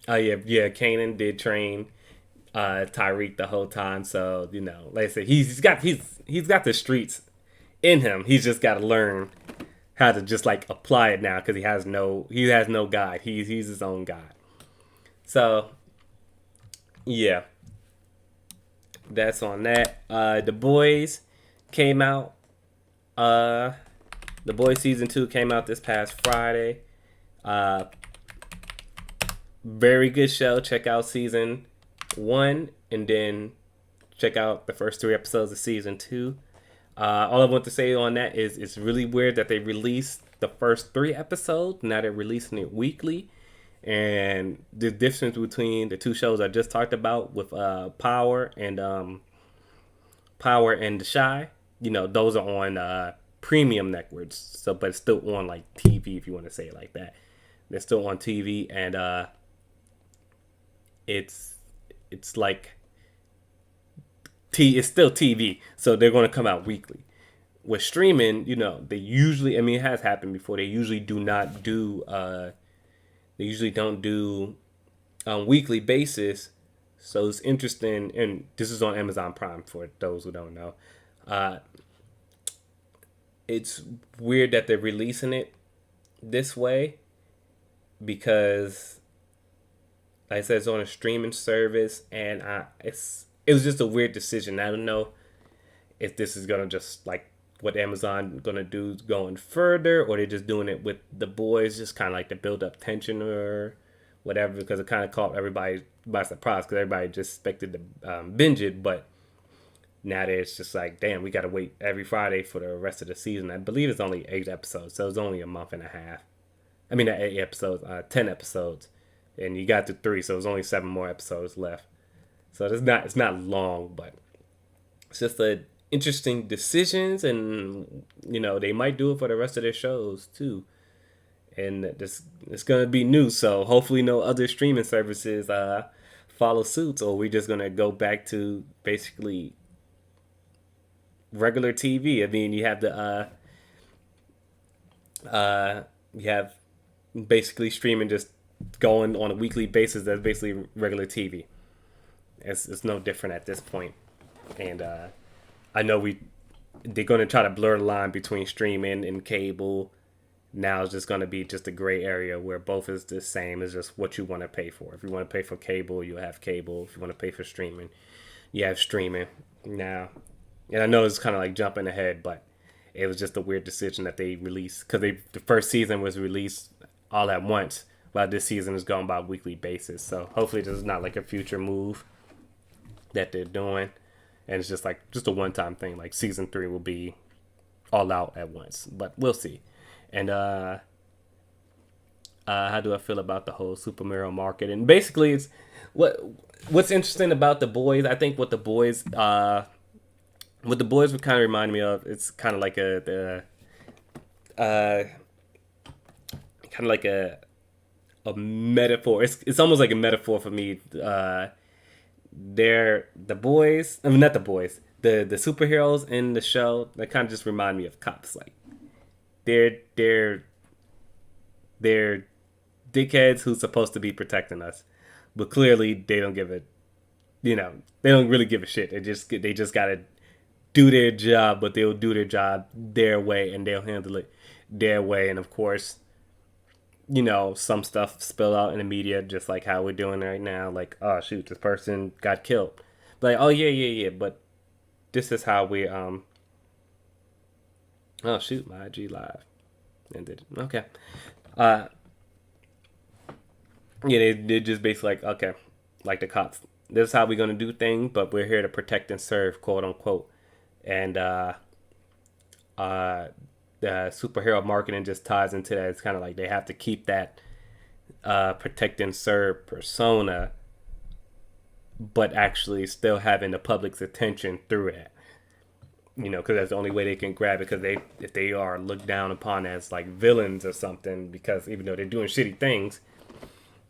Oh yeah. Kanan did train Tyreek the whole time, so like I said, he's got the streets in him. He's just got to learn how to just like apply it now, because he has no guide. He's his own guide. So yeah, that's on that. The Boys came out. The Boys season 2 came out this past Friday. Very good show. Check out season 1 and then check out the first 3 episodes of season 2. All I want to say on that is it's really weird that they released the first 3 episodes. Now they're releasing it weekly. And the difference between the 2 shows I just talked about with Power and The Shy, those are on premium networks. So, but it's still on like TV, if you want to say it like that. They're still on TV, and it's like it's still TV, so they're going to come out weekly. With streaming, they usually, it has happened before. They usually do not do. They usually don't do on weekly basis. So it's interesting, and this is on Amazon Prime for those who don't know. It's weird that they're releasing it this way, because, like I said, it's on a streaming service, and it was just a weird decision. I don't know if this is gonna just like what Amazon gonna do going further, or they're just doing it with The Boys, just kind of like to build up tension or whatever, because it kind of caught everybody by surprise, because everybody just expected to binge it, but now it's just like, damn, we gotta wait every Friday for the rest of the season. I believe it's only 8 episodes, so it's only a month and a half. 8 episodes, 10 episodes, and you got to 3, so there's only 7 more episodes left. So it's not long, but it's just interesting decisions, and they might do it for the rest of their shows too. And it's gonna be new, so hopefully no other streaming services follow suit, or we're just gonna go back to basically regular TV. You have you have basically streaming just going on a weekly basis. That's basically regular TV. It's no different at this point. And I know they're going to try to blur the line between streaming and cable. Now it's just going to be just a gray area where both is the same. It's just what you want to pay for. If you want to pay for cable, you have cable. If you want to pay for streaming, you have streaming. Now, and I know it's kind of like jumping ahead, but it was just a weird decision that they released, because the first season was released all at once, while this season is going by a weekly basis. So hopefully this is not like a future move that they're doing, and it's just a one-time thing. Like season 3 will be all out at once, but we'll see. And how do I feel about the whole superhero market? And basically, it's what's interesting about The Boys. I think what The Boys would kind of remind me of, it's kind of like a metaphor. It's almost like a metaphor for me. they're the boys. I mean, not the boys. The superheroes in the show. They kind of just remind me of cops. Like they're they're dickheads who's supposed to be protecting us, but clearly they don't give a they don't really give a shit. They just gotta do their job, but they'll do their job their way and they'll handle it their way. And of course, some stuff spill out in the media, just like how we're doing right now. Like, oh shoot, this person got killed. Like, oh yeah, but this is how we Oh shoot, my IG live ended. Okay. Uh, yeah, they just basically like, okay, like the cops. This is how we're gonna do things, but we're here to protect and serve, quote unquote. And uh, the superhero marketing just ties into that. It's kind of like they have to keep that protect and serve persona, but actually still having the public's attention through that. Because that's the only way they can grab it. Because if they are looked down upon as like villains or something, because even though they're doing shitty things,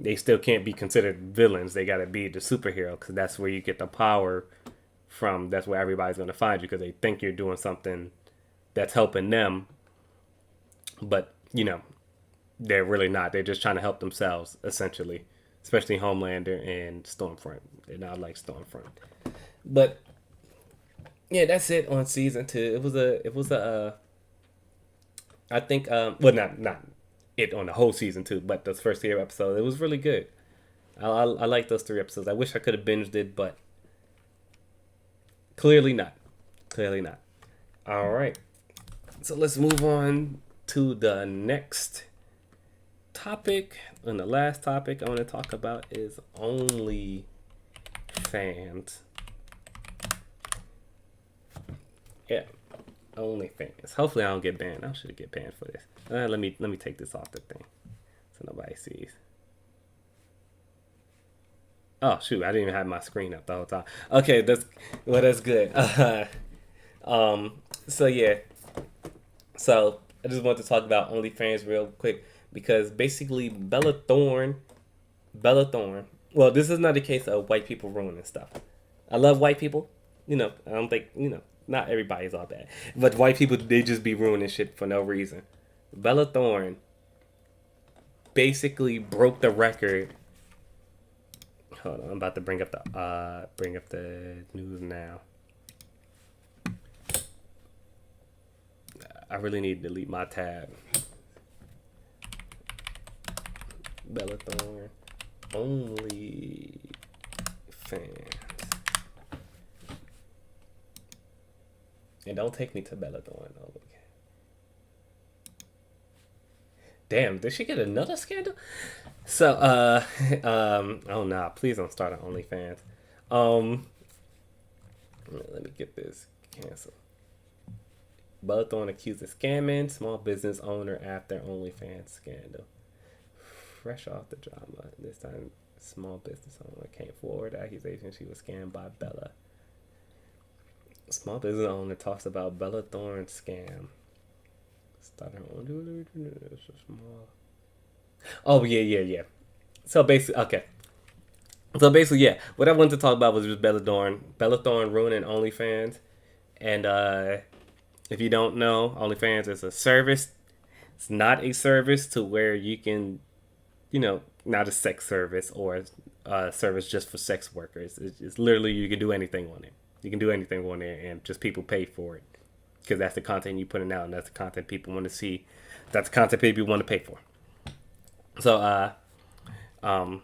they still can't be considered villains. They gotta be the superhero because that's where you get the power from. That's where everybody's gonna find you because they think you're doing something that's helping them, but they're really not. They're just trying to help themselves essentially, especially Homelander and Stormfront. They're not like Stormfront, but yeah, that's it on season 2. It was a I think well not it on the whole season 2, but those first 3 episodes it was really good. I like those 3 episodes. I wish I could have binged it, but clearly not. Clearly not. All right, so let's move on to the next topic. And the last topic I want to talk about is OnlyFans. Yeah, OnlyFans. Hopefully, I don't get banned. I should get banned for this. Let me take this off the thing so nobody sees. Oh shoot! I didn't even have my screen up the whole time. Okay, that's good. So yeah, so I just want to talk about OnlyFans real quick because basically Bella Thorne. Well, this is not a case of white people ruining stuff. I love white people. I don't think not everybody's all bad, but white people they just be ruining shit for no reason. Bella Thorne basically broke the record. Hold on, I'm about to bring up the news now. I really need to delete my tab. Bella Thorne only fans. And don't take me to Bella Thorne. Oh, okay. Damn, did she get another scandal? So, oh nah, please don't start on OnlyFans. Let me get this canceled. Bella Thorne accused of scamming small business owner after OnlyFans scandal. Fresh off the drama, this time small business owner came forward accusation she was scammed by Bella. Small business owner talks about Bella Thorne scam. Start her own. Small. Oh yeah. So basically, okay. So basically, yeah. What I wanted to talk about was just Bella Thorne ruining OnlyFans, and if you don't know, OnlyFans is a service. It's not a service to where you can, not a sex service or a service just for sex workers. It's literally you can do anything on it. You can do anything on there, and just people pay for it because that's the content you're putting out, and that's the content people want to see. That's the content people want to pay for. So, let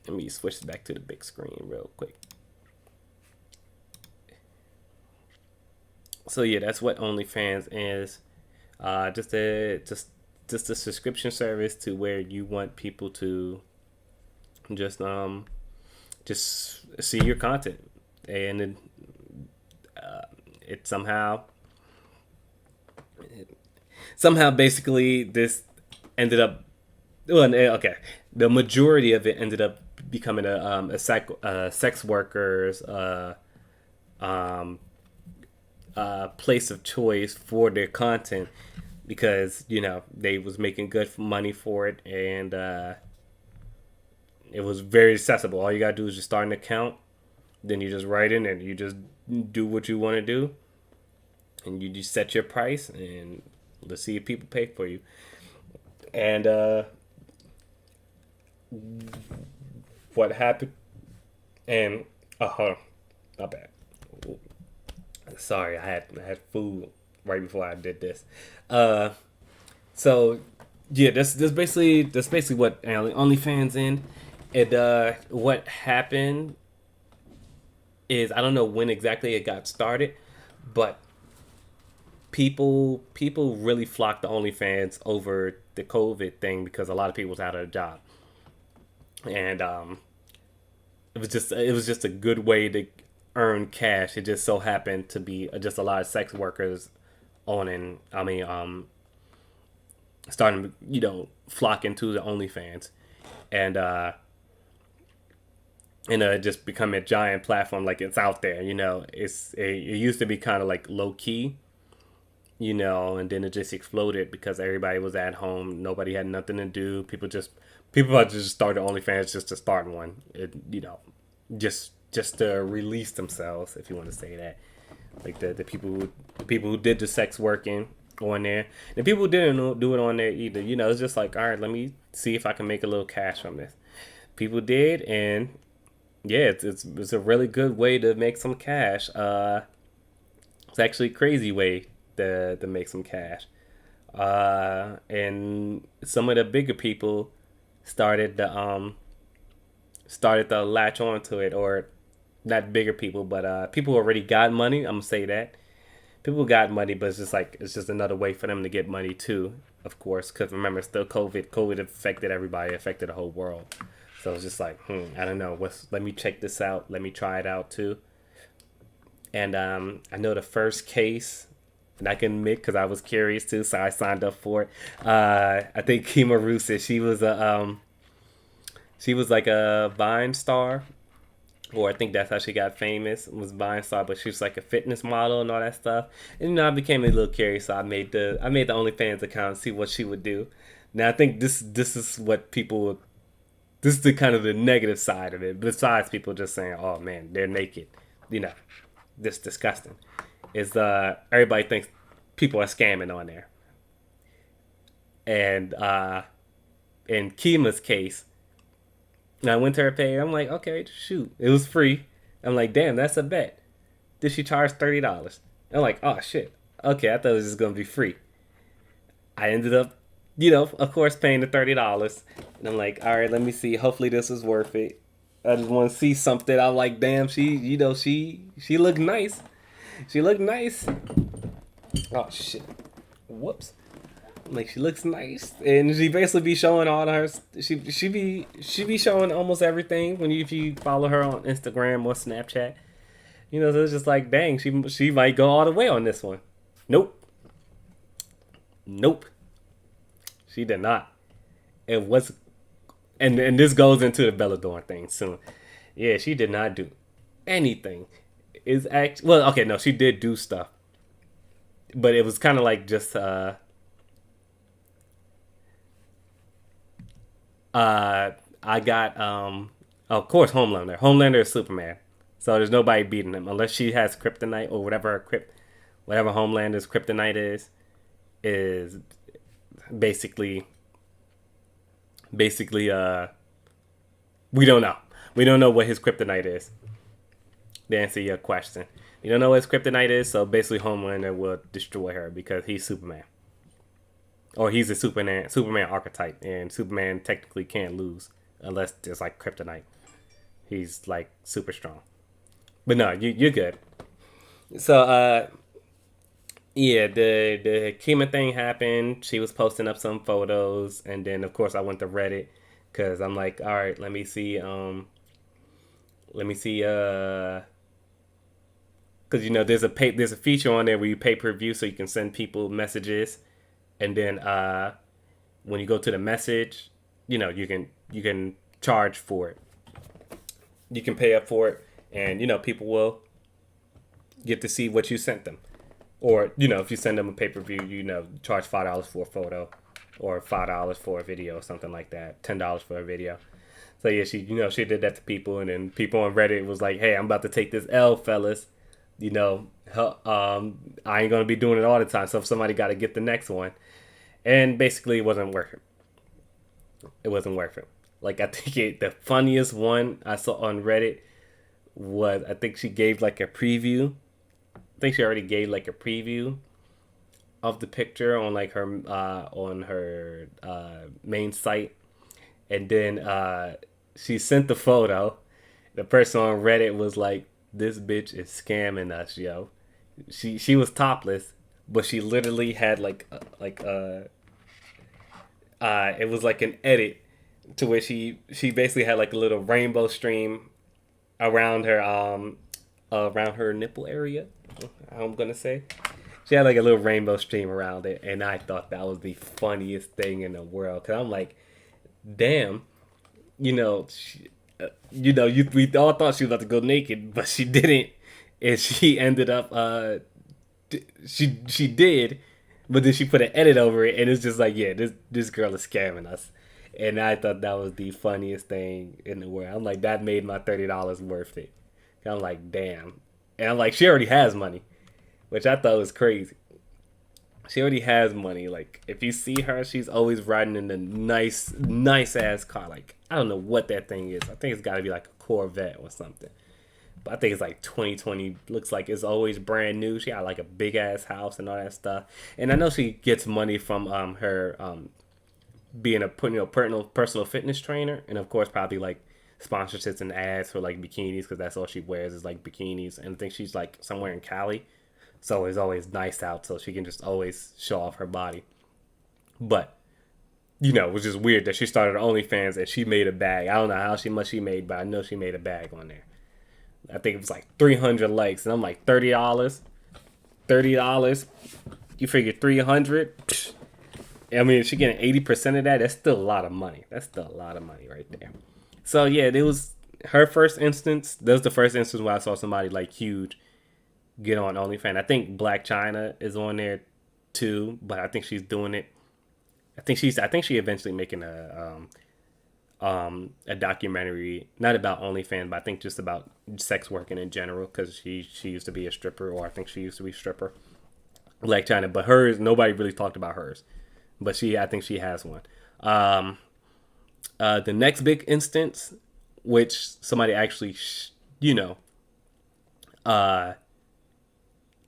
me switch back to the big screen real quick. So yeah, that's what OnlyFans is. Just a subscription service to where you want people to just see your content, and it somehow basically this ended up. Well, okay, the majority of it ended up becoming a sex workers place of choice for their content because they was making good money for it, and it was very accessible. All you gotta do is just start an account, Then you just write in and you just do what you want to do, and you just set your price, and let's see if people pay for you. And what happened? And hold on, my bad. Sorry, I had food right before I did this. Uh, so yeah, that's basically what OnlyFans in. And what happened is I don't know when exactly it got started, but people really flocked to OnlyFans over the COVID thing because a lot of people was out of a job, and it was just a good way to earn cash. It just so happened to be just a lot of sex workers owning. I mean, starting flocking to the OnlyFans, and just become a giant platform. Like it's out there. It used to be kind of like low key, and then it just exploded because everybody was at home. Nobody had nothing to do. People just started OnlyFans just to start one. Just to release themselves, if you want to say that. Like the people who did the sex working on there, the people who didn't do it on there either. It's just like, all right, let me see if I can make a little cash from this. People did, and yeah, it's a really good way to make some cash. It's actually a crazy way to make some cash. And some of the bigger people started to latch onto it, or not bigger people, but people who already got money. I'm gonna say that people got money, but it's just another way for them to get money too. Of course, because remember, it's still COVID. COVID affected everybody, affected the whole world. So it's just like, I don't know. Let me check this out. Let me try it out too. And I know the first case, and I can admit because I was curious too, so I signed up for it. I think Kima Rusa, she was like a Vine star, or I think that's how she got famous. Was Vine star, but she was like a fitness model and all that stuff. And I became a little curious, so I made the OnlyFans account and see what she would do. Now I think this is what people. This is the kind of the negative side of it. Besides people just saying, "Oh man, they're naked," this disgusting. Is everybody thinks people are scamming on there, and in Kima's case, and I went to her page. I'm like, okay, shoot, it was free. I'm like, damn, that's a bet. Did she charge $30? I'm like, oh shit. Okay, I thought it was just gonna be free. I ended up, of course, paying the $30. And I'm like, all right, let me see. Hopefully this is worth it. I just want to see something. I'm like, damn, she looked nice. She looked nice. Oh shit. Whoops. Like she looks nice, and she basically be showing all her. She be showing almost everything if you follow her on Instagram or Snapchat. So it's just like, dang, she might go all the way on this one. Nope. Nope. She did not. It was, and this goes into the Belladonna thing soon. Yeah, she did not do anything. Okay, no, she did do stuff, but it was kind of like just I got of course Homelander. Homelander is Superman, so there's nobody beating him unless she has kryptonite or whatever Homelander's kryptonite is basically we don't know. We don't know what his kryptonite is. To answer your question, you don't know what his kryptonite is, so basically Homelander will destroy her because he's Superman. Or he's a Superman archetype, and Superman technically can't lose unless there's like kryptonite. He's like super strong. But no, you're good. So yeah, the Kima thing happened. She was posting up some photos, and then of course I went to Reddit because I'm like, all right, let me see, because there's a feature on there where you pay per view, so you can send people messages, and then when you go to the message, you can charge for it. You can pay up for it, and people will get to see what you sent them. Or if you send them a pay per view, charge $5 for a photo, or $5 for a video, or something like that. $10 for a video. So yeah, she did that to people, and then people on Reddit was like, "Hey, I'm about to take this L, fellas. I ain't gonna be doing it all the time. So if somebody got to get the next one." And basically, it wasn't worth it. It wasn't worth it. Like I think the funniest one I saw on Reddit was I think she gave like a preview. I think she already gave like a preview of the picture on like her main site, and then she sent the photo. The person on Reddit was like, "This bitch is scamming us, yo." She was topless, but she literally had it was like an edit to where she basically had like a little rainbow stream around her nipple area. I'm gonna say she had like a little rainbow stream around it, and I thought that was the funniest thing in the world. Cause I'm like, damn, you know, we all thought she was about to go naked, but she didn't, and she ended up she did, but then she put an edit over it, and it's just like, yeah, this girl is scamming us, and I thought that was the funniest thing in the world. I'm like, that made my $30 worth it. I'm like, damn, and I'm like, she already has money, which I thought was crazy. She already has money. Like, if you see her, she's always riding in a nice ass car. Like, I don't know what that thing is. I think it's got to be like a Corvette or something. But I think it's like 2020. Looks like it's always brand new. She got like a big ass house and all that stuff. And I know she gets money from her being a personal fitness trainer, and of course probably like sponsorships and ads for like bikinis, because that's all she wears is like bikinis. And I think she's like somewhere in Cali, so it's always nice out, so she can just always show off her body. But it was just weird that she started OnlyFans and she made a bag. I don't know how much she made, but I know she made a bag on there. I think it was like 300 likes, and I'm like, $30, $30. You figure 300. I mean, if she getting 80% of that, that's still a lot of money. That's still a lot of money right there. So yeah, it was her first instance. That was the first instance where I saw somebody like huge get on OnlyFans. I think Black China is on there too, but I think she's doing it. I think she eventually making a documentary, not about OnlyFans, but I think just about sex working in general, because she used to be a stripper, or I think she used to be a stripper. Black China, but hers, nobody really talked about hers, but I think she has one. The next big instance, which somebody actually, uh,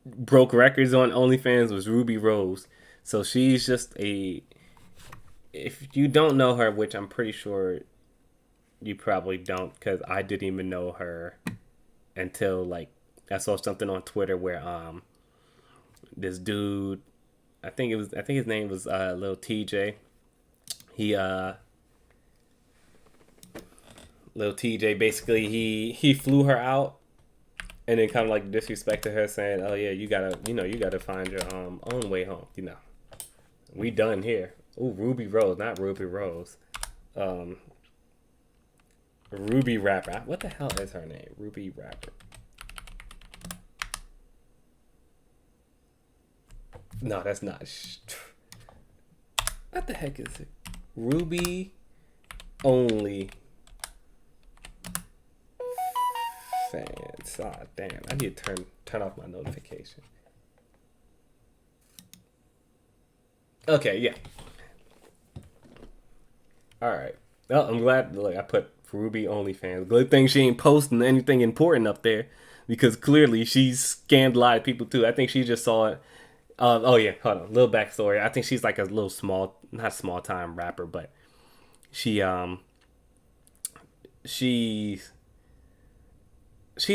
broke records on OnlyFans, was Ruby Rose. So she's just if you don't know her, which I'm pretty sure you probably don't, because I didn't even know her until like I saw something on Twitter where this dude, I think his name was Lil TJ. He Lil TJ, basically he flew her out and then kind of like disrespected her, saying, "Oh yeah, you gotta find your own way home. We done here." Ooh, Ruby Rose, not Ruby Rose. Ruby Rapper. What the hell is her name? Ruby Rapper. No, that's not. What the heck is it? Ruby Only Fans. Ah, damn. I need to turn off my notification. Okay, yeah. All right. Well, I'm glad. Look, I put Ruby OnlyFans. Good thing she ain't posting anything important up there, because clearly she's scammed a lot of people too. I think she just saw it. Oh yeah, hold on. Little backstory. I think she's like a little not small time rapper, but she she's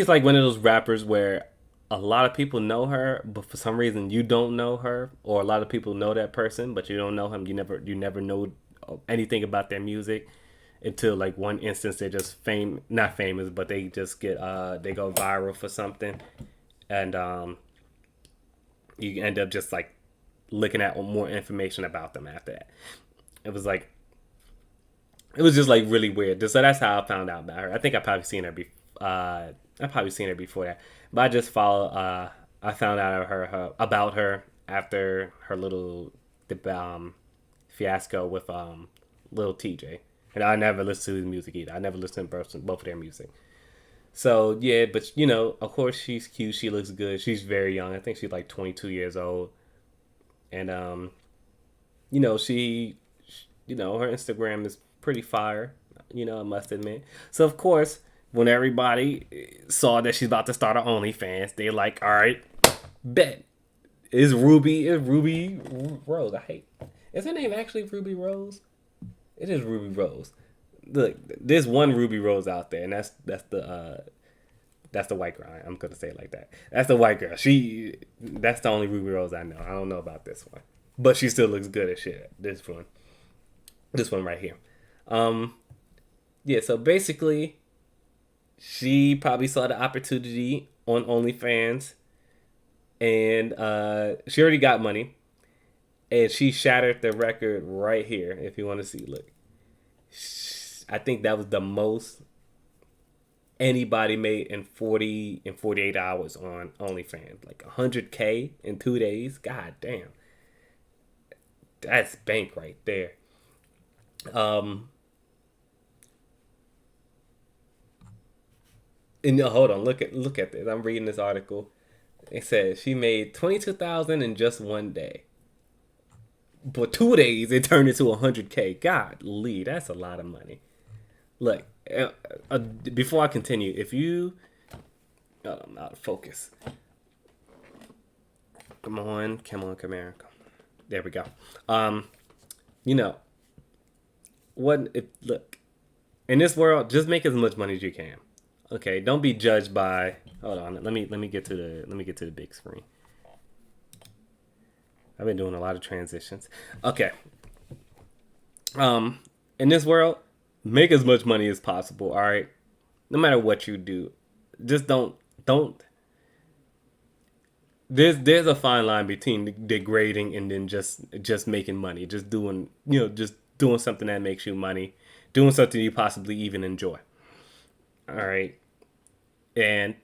like one of those rappers where a lot of people know her, but for some reason you don't know her, or a lot of people know that person, but you don't know him. You never know anything about their music until like one instance they're just not famous, but they just get they go viral for something, and you end up just like looking at more information about them after that. It was like it was just like really weird. So that's how I found out about her. I think I probably seen her before that, but I just I found out about her after her little fiasco with Lil TJ. And I never listened to his music either. I never listened to both of their music. So yeah, but you know, of course she's cute. She looks good. She's very young. I think she's like 22 years old. And you know, you know, her Instagram is pretty fire. You know, I must admit. So of course, when everybody saw that she's about to start her OnlyFans, they like, all right, bet is Ruby Rose. I hate. Is her name actually Ruby Rose? It is Ruby Rose. Look, there's one Ruby Rose out there, and that's the white girl. I'm gonna say it like that. That's the white girl. That's the only Ruby Rose I know. I don't know about this one, but she still looks good as shit. This one right here. Um, yeah. So basically, she probably saw the opportunity on OnlyFans, and she already got money, and she shattered the record right here. If you want to see, look, I think that was the most anybody made in 48 hours on OnlyFans. Like 100K in 2 days. God damn. That's bank right there. Um and hold on, look at this. I'm reading this article. It says she made 22,000 in just 1 day. But 2 days it turned into 100K. God, Lee, that's a lot of money. Look, before I continue, if you, oh, I'm out of focus. Come on, come here. There we go. You know what? If look, in this world, just make as much money as you can. Okay, don't be judged by. Hold on, let me get to the big screen. I've been doing a lot of transitions. Okay. In this world, make as much money as possible. All right, no matter what you do, just don't. There's a fine line between degrading and then just making money, just doing just doing something that makes you money, doing something you possibly even enjoy. All right, and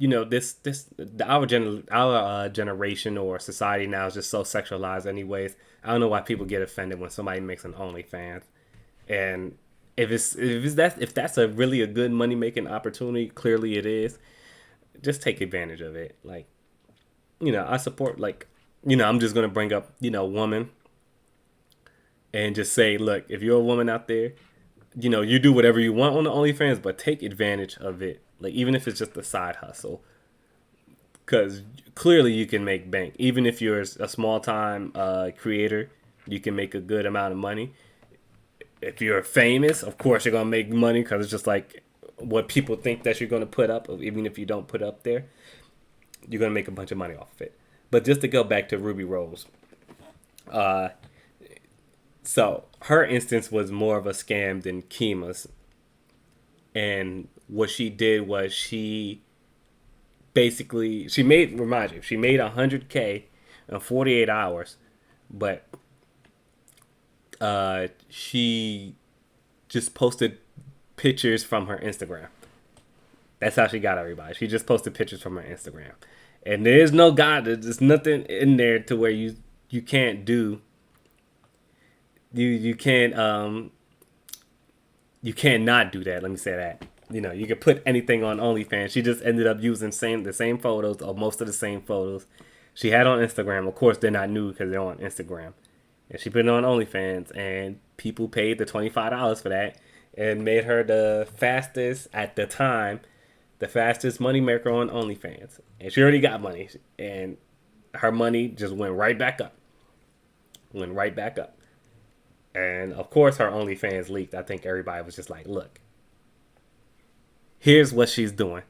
our generation or society now is just so sexualized. Anyways, I don't know why people get offended when somebody makes an OnlyFans, and if that's a good money making opportunity, clearly it is. Just take advantage of it. Like, I support, like, I'm just gonna bring up, woman, and just say, look, if you're a woman out there, you do whatever you want on the OnlyFans, but take advantage of it. Like, even if it's just a side hustle, because clearly you can make bank. Even if you're a small time creator, you can make a good amount of money. If you're famous, of course you're gonna make money because it's just like what people think that you're gonna put up. Even if you don't put up there, you're gonna make a bunch of money off of it. But just to go back to Ruby Rose, so her instance was more of a scam than Kima's, and what she did was she made, remind you, she made 100K in 48 hours, but she just posted pictures from her Instagram. That's how she got everybody. She just posted pictures from her Instagram, and there's no God. There's nothing in there to where you can't do. You can't you can't not do that. Let me say that. You can put anything on OnlyFans. She just ended up using the same photos, or most of the same photos she had on Instagram. Of course, they're not new because they're on Instagram. And she put it on OnlyFans, and people paid the $25 for that, and made her the fastest at the time, the fastest money maker on OnlyFans. And she already got money, and her money just went right back up. And of course, her OnlyFans leaked. I think everybody was just like, look, here's what she's doing.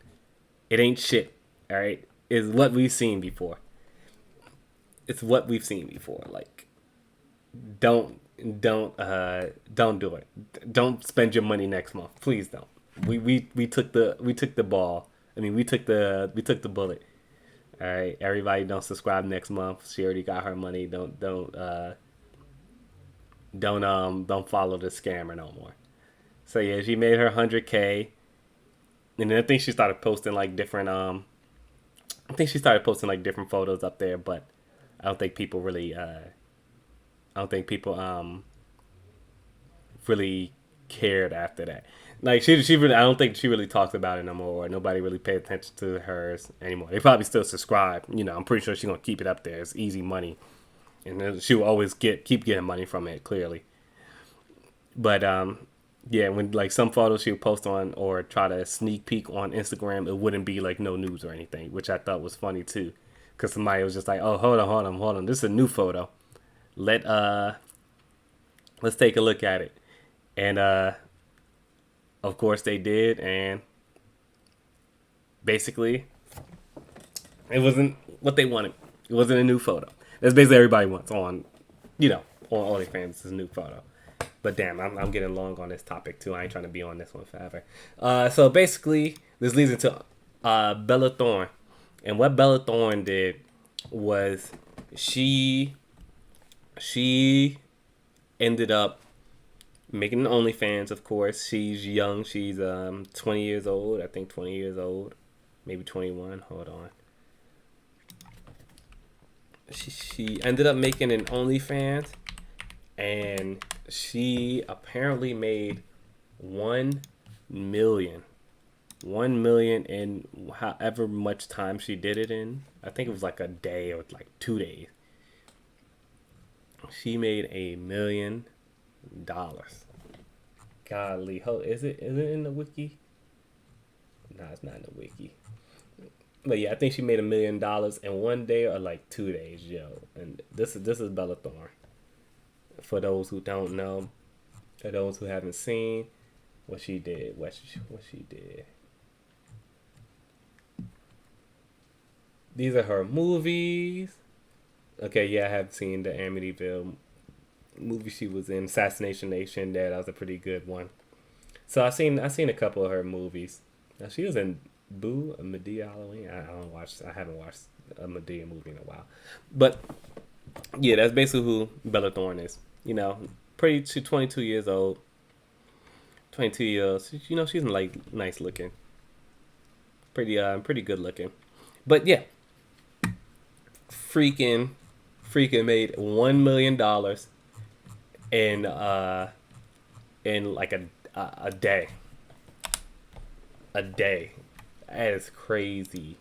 It ain't shit, all right? It's what we've seen before. Like, don't do it. Don't spend your money next month. Please don't. We took the ball. I mean, we took the bullet. All right, everybody, don't subscribe next month. She already got her money. Don't follow the scammer no more. So yeah, she made her 100K, and then I think she started posting like different photos up there, but I don't think people really cared after that. Like she really, I don't think she really talks about it no more. Or nobody really paid attention to hers anymore. They probably still subscribe. I'm pretty sure she's gonna keep it up there. It's easy money, and then she will always keep getting money from it. Clearly, but yeah, when like some photos she would post on or try to sneak peek on Instagram, it wouldn't be like no news or anything, which I thought was funny too, because somebody was just like, "Oh, hold on, this is a new photo. Let let's take a look at it," and of course they did, and basically it wasn't what they wanted. It wasn't a new photo. That's basically everybody wants on, on OnlyFans. It's a new photo. But damn, I'm getting long on this topic too. I ain't trying to be on this one forever. So basically, this leads into Bella Thorne, and what Bella Thorne did was she ended up making OnlyFans. Of course, she's young. She's 20 years old. I think 20 years old, maybe 21. Hold on. She ended up making an OnlyFans, and she apparently made 1 million. 1 million in however much time she did it in. I think it was like a day or like 2 days. She made $1 million. Golly, is it in the wiki? No, it's not in the wiki. But yeah, I think she made $1 million in 1 day or like 2 days, yo. And this is Bella Thorne. For those who don't know, for those who haven't seen what she did, These are her movies. Okay, yeah, I have seen the Amityville movie she was in, Assassination Nation. That was a pretty good one. So I seen a couple of her movies. Now she was in Boo, a Medea Halloween. I haven't watched a Medea movie in a while. But yeah, that's basically who Bella Thorne is. She's 22 years old. 22 years. She's like nice looking. Pretty good looking. But yeah, freaking made $1 million in like a day. A day. That is crazy.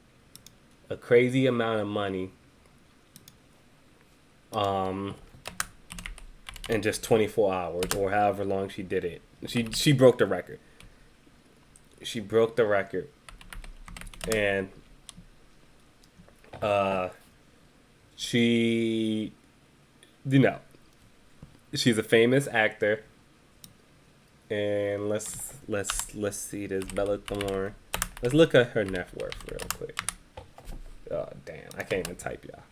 A crazy amount of money. In just 24 hours or however long she did it. She broke the record. She broke the record. And she she's a famous actor. And let's see this Bella Thorne. Let's look at her net worth real quick. Oh damn, I can't even type, y'all.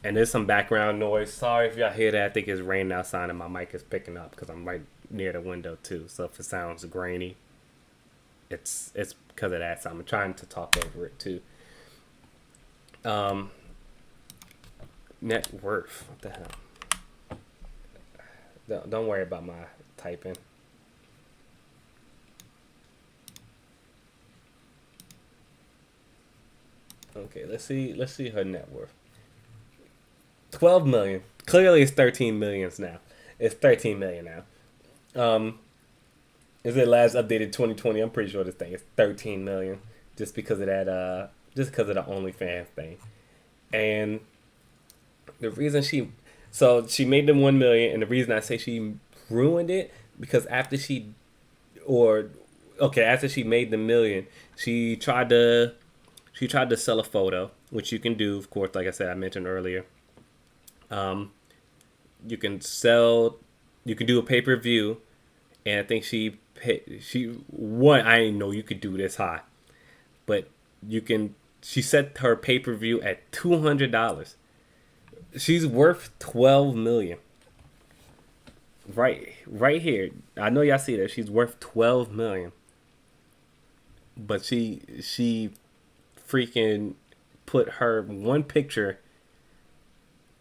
And there's some background noise. Sorry if y'all hear that. I think it's raining outside and my mic is picking up because I'm right near the window too. So if it sounds grainy, it's because of that. So I'm trying to talk over it too. Net worth. What the hell? Don't worry about my typing. Okay, let's see her net worth. 12 million. Clearly it's 13 millions now. It's 13 million now. Is it last updated 2020? I'm pretty sure this thing is 13 million just because of that just because of the OnlyFans thing. And the reason she made them 1 million, and the reason I say she ruined it because after she made the million, she tried to sell a photo, which you can do, of course, like I said, I mentioned earlier. You can do a pay-per-view, and I think I didn't know you could do this high, but she set her pay-per-view at $200. She's worth $12 million. Right here. I know y'all see that. She's worth $12 million. But she freaking put her one picture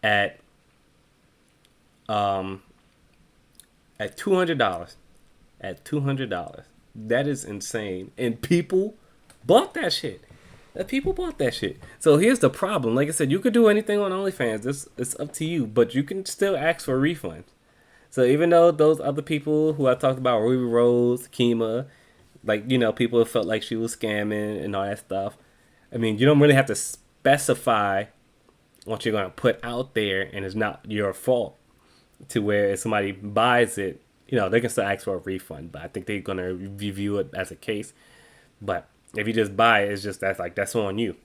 at $200. At $200. That is insane. And people bought that shit. So here's the problem. Like I said, you could do anything on OnlyFans. It's up to you, but you can still ask for refunds. So even though those other people who I talked about, Ruby Rose, Kima, like, people felt like she was scamming and all that stuff. I mean, you don't really have to specify what you're gonna put out there, and it's not your fault. To where if somebody buys it, they can still ask for a refund, but I think they're gonna review it as a case. But if you just buy it, it's just that's on you.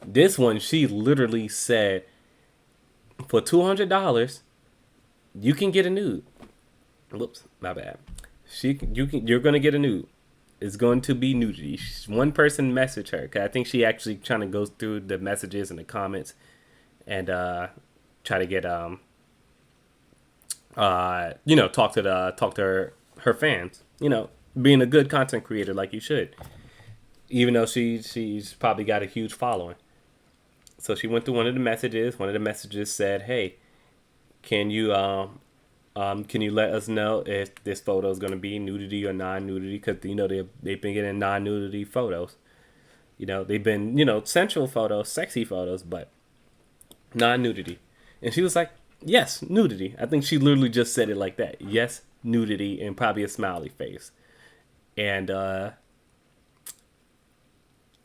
This one, she literally said, for $200, you can get a nude. Whoops, my bad. You're gonna get a nude. It's going to be nudity. One person messaged her, cause I think she actually trying to go through the messages and the comments and try to get talk to her fans. Being a good content creator like you should. Even though she's probably got a huge following. So she went through one of the messages. One of the messages said, "Hey, can you can you let us know if this photo is going to be nudity or non-nudity? Because they've been getting non-nudity photos. They've been sensual photos, sexy photos, but non-nudity." And she was like, "Yes, nudity." I think she literally just said it like that. Yes, nudity, and probably a smiley face. And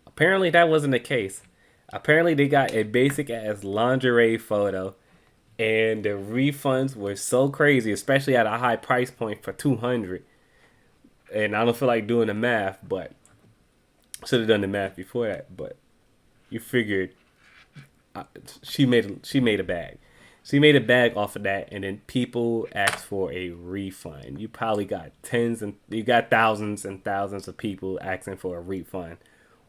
apparently that wasn't the case. Apparently they got a basic ass lingerie photo, and the refunds were so crazy, especially at a high price point for 200. And I don't feel like doing the math, but should have done the math before that. But you figured she made a bag. She made a bag off of that, and then people asked for a refund. You probably got thousands and thousands of people asking for a refund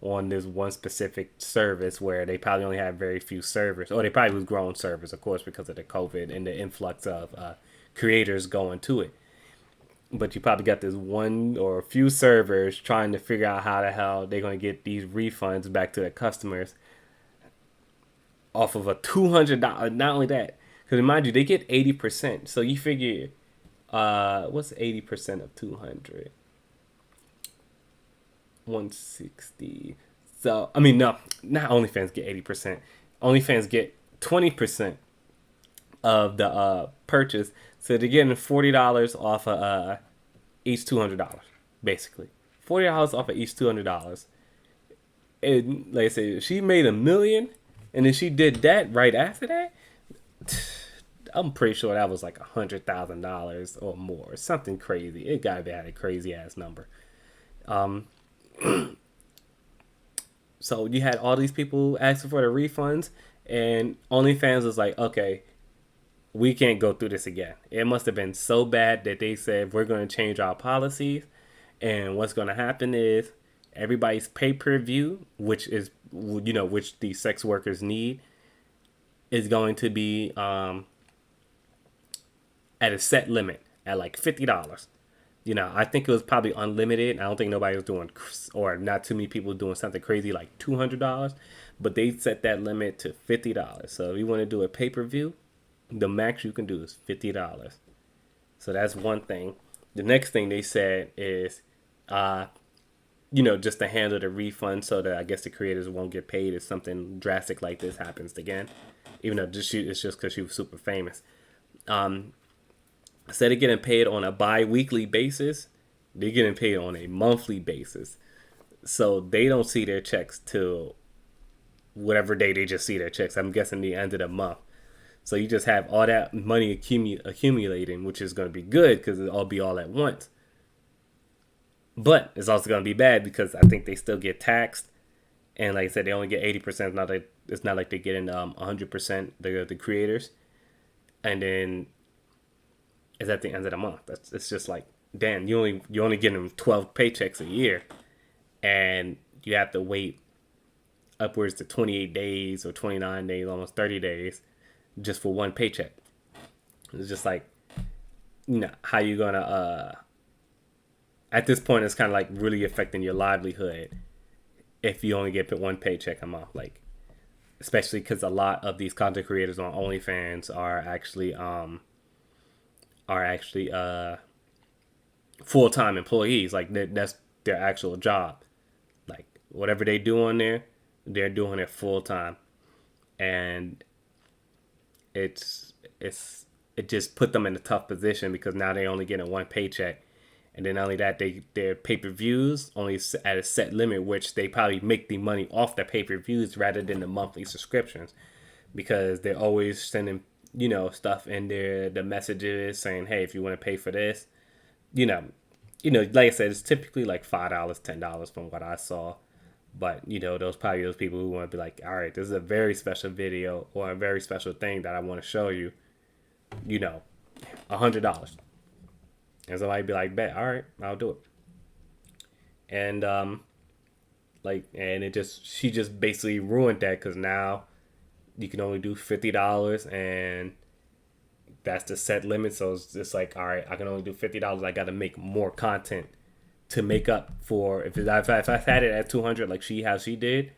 on this one specific service where they probably only had very few servers, or they probably was growing servers, of course, because of the COVID and the influx of creators going to it. But you probably got this one or a few servers trying to figure out how the hell they're going to get these refunds back to their customers off of a $200. Not only that, because mind you, they get 80%. So you figure, what's 80% of 200? 160. So I mean, no, not OnlyFans get 80%. OnlyFans get 20% of the purchase. So they're getting $40 off of each $200, basically. $40 off of each $200. And like I said, she made $1 million, and then she did that right after that. I'm pretty sure that was like $100,000 or more, something crazy. It gotta be a crazy ass number. So you had all these people asking for the refunds, and OnlyFans was like, okay, we can't go through this again. It must have been so bad that they said, we're going to change our policies, and what's going to happen is everybody's pay-per-view, which is, which the sex workers need, is going to be at a set limit at like $50. I think it was probably unlimited. I don't think nobody was doing, or not too many people doing something crazy like $200, but they set that limit to $50. So if you want to do a pay-per-view, the max you can do is $50. So that's one thing. The next thing they said is, just to handle the refund so that I guess the creators won't get paid if something drastic like this happens again, even though it's just because she was super famous. Instead of getting paid on a bi-weekly basis, they're getting paid on a monthly basis. So they don't see their checks till whatever day they just see their checks. I'm guessing the end of the month. So you just have all that money accumulating, which is going to be good because it'll be all at once. But it's also going to be bad because I think they still get taxed. And like I said, they only get 80%. It's not like they're getting 100%, the creators. And then it's at the end of the month. It's just like, damn, you only getting 12 paychecks a year, and you have to wait upwards to 28 days or 29 days, almost 30 days, just for one paycheck. It's just like, how you gonna at this point it's kind of like really affecting your livelihood if you only get one paycheck a month, like, especially because a lot of these content creators on OnlyFans are actually full-time employees. Like, that's their actual job. Like, whatever they do on there, they're doing it full-time. And it's it just put them in a tough position because now they only getting one paycheck. And then not only that, their pay-per-views only at a set limit, which they probably make the money off the pay-per-views rather than the monthly subscriptions, because they're always sending stuff in there. The messages saying, hey, if you want to pay for this, you know, like I said, it's typically like $5, $10 from what I saw. But those people who want to be like, all right, this is a very special video or a very special thing that I want to show you. $100. And somebody be like, bet, all right, I'll do it. And she just basically ruined that, because now you can only do $50, and that's the set limit. So it's just like, all right, I can only do $50. I got to make more content to make up for if I had it at 200 like how she did.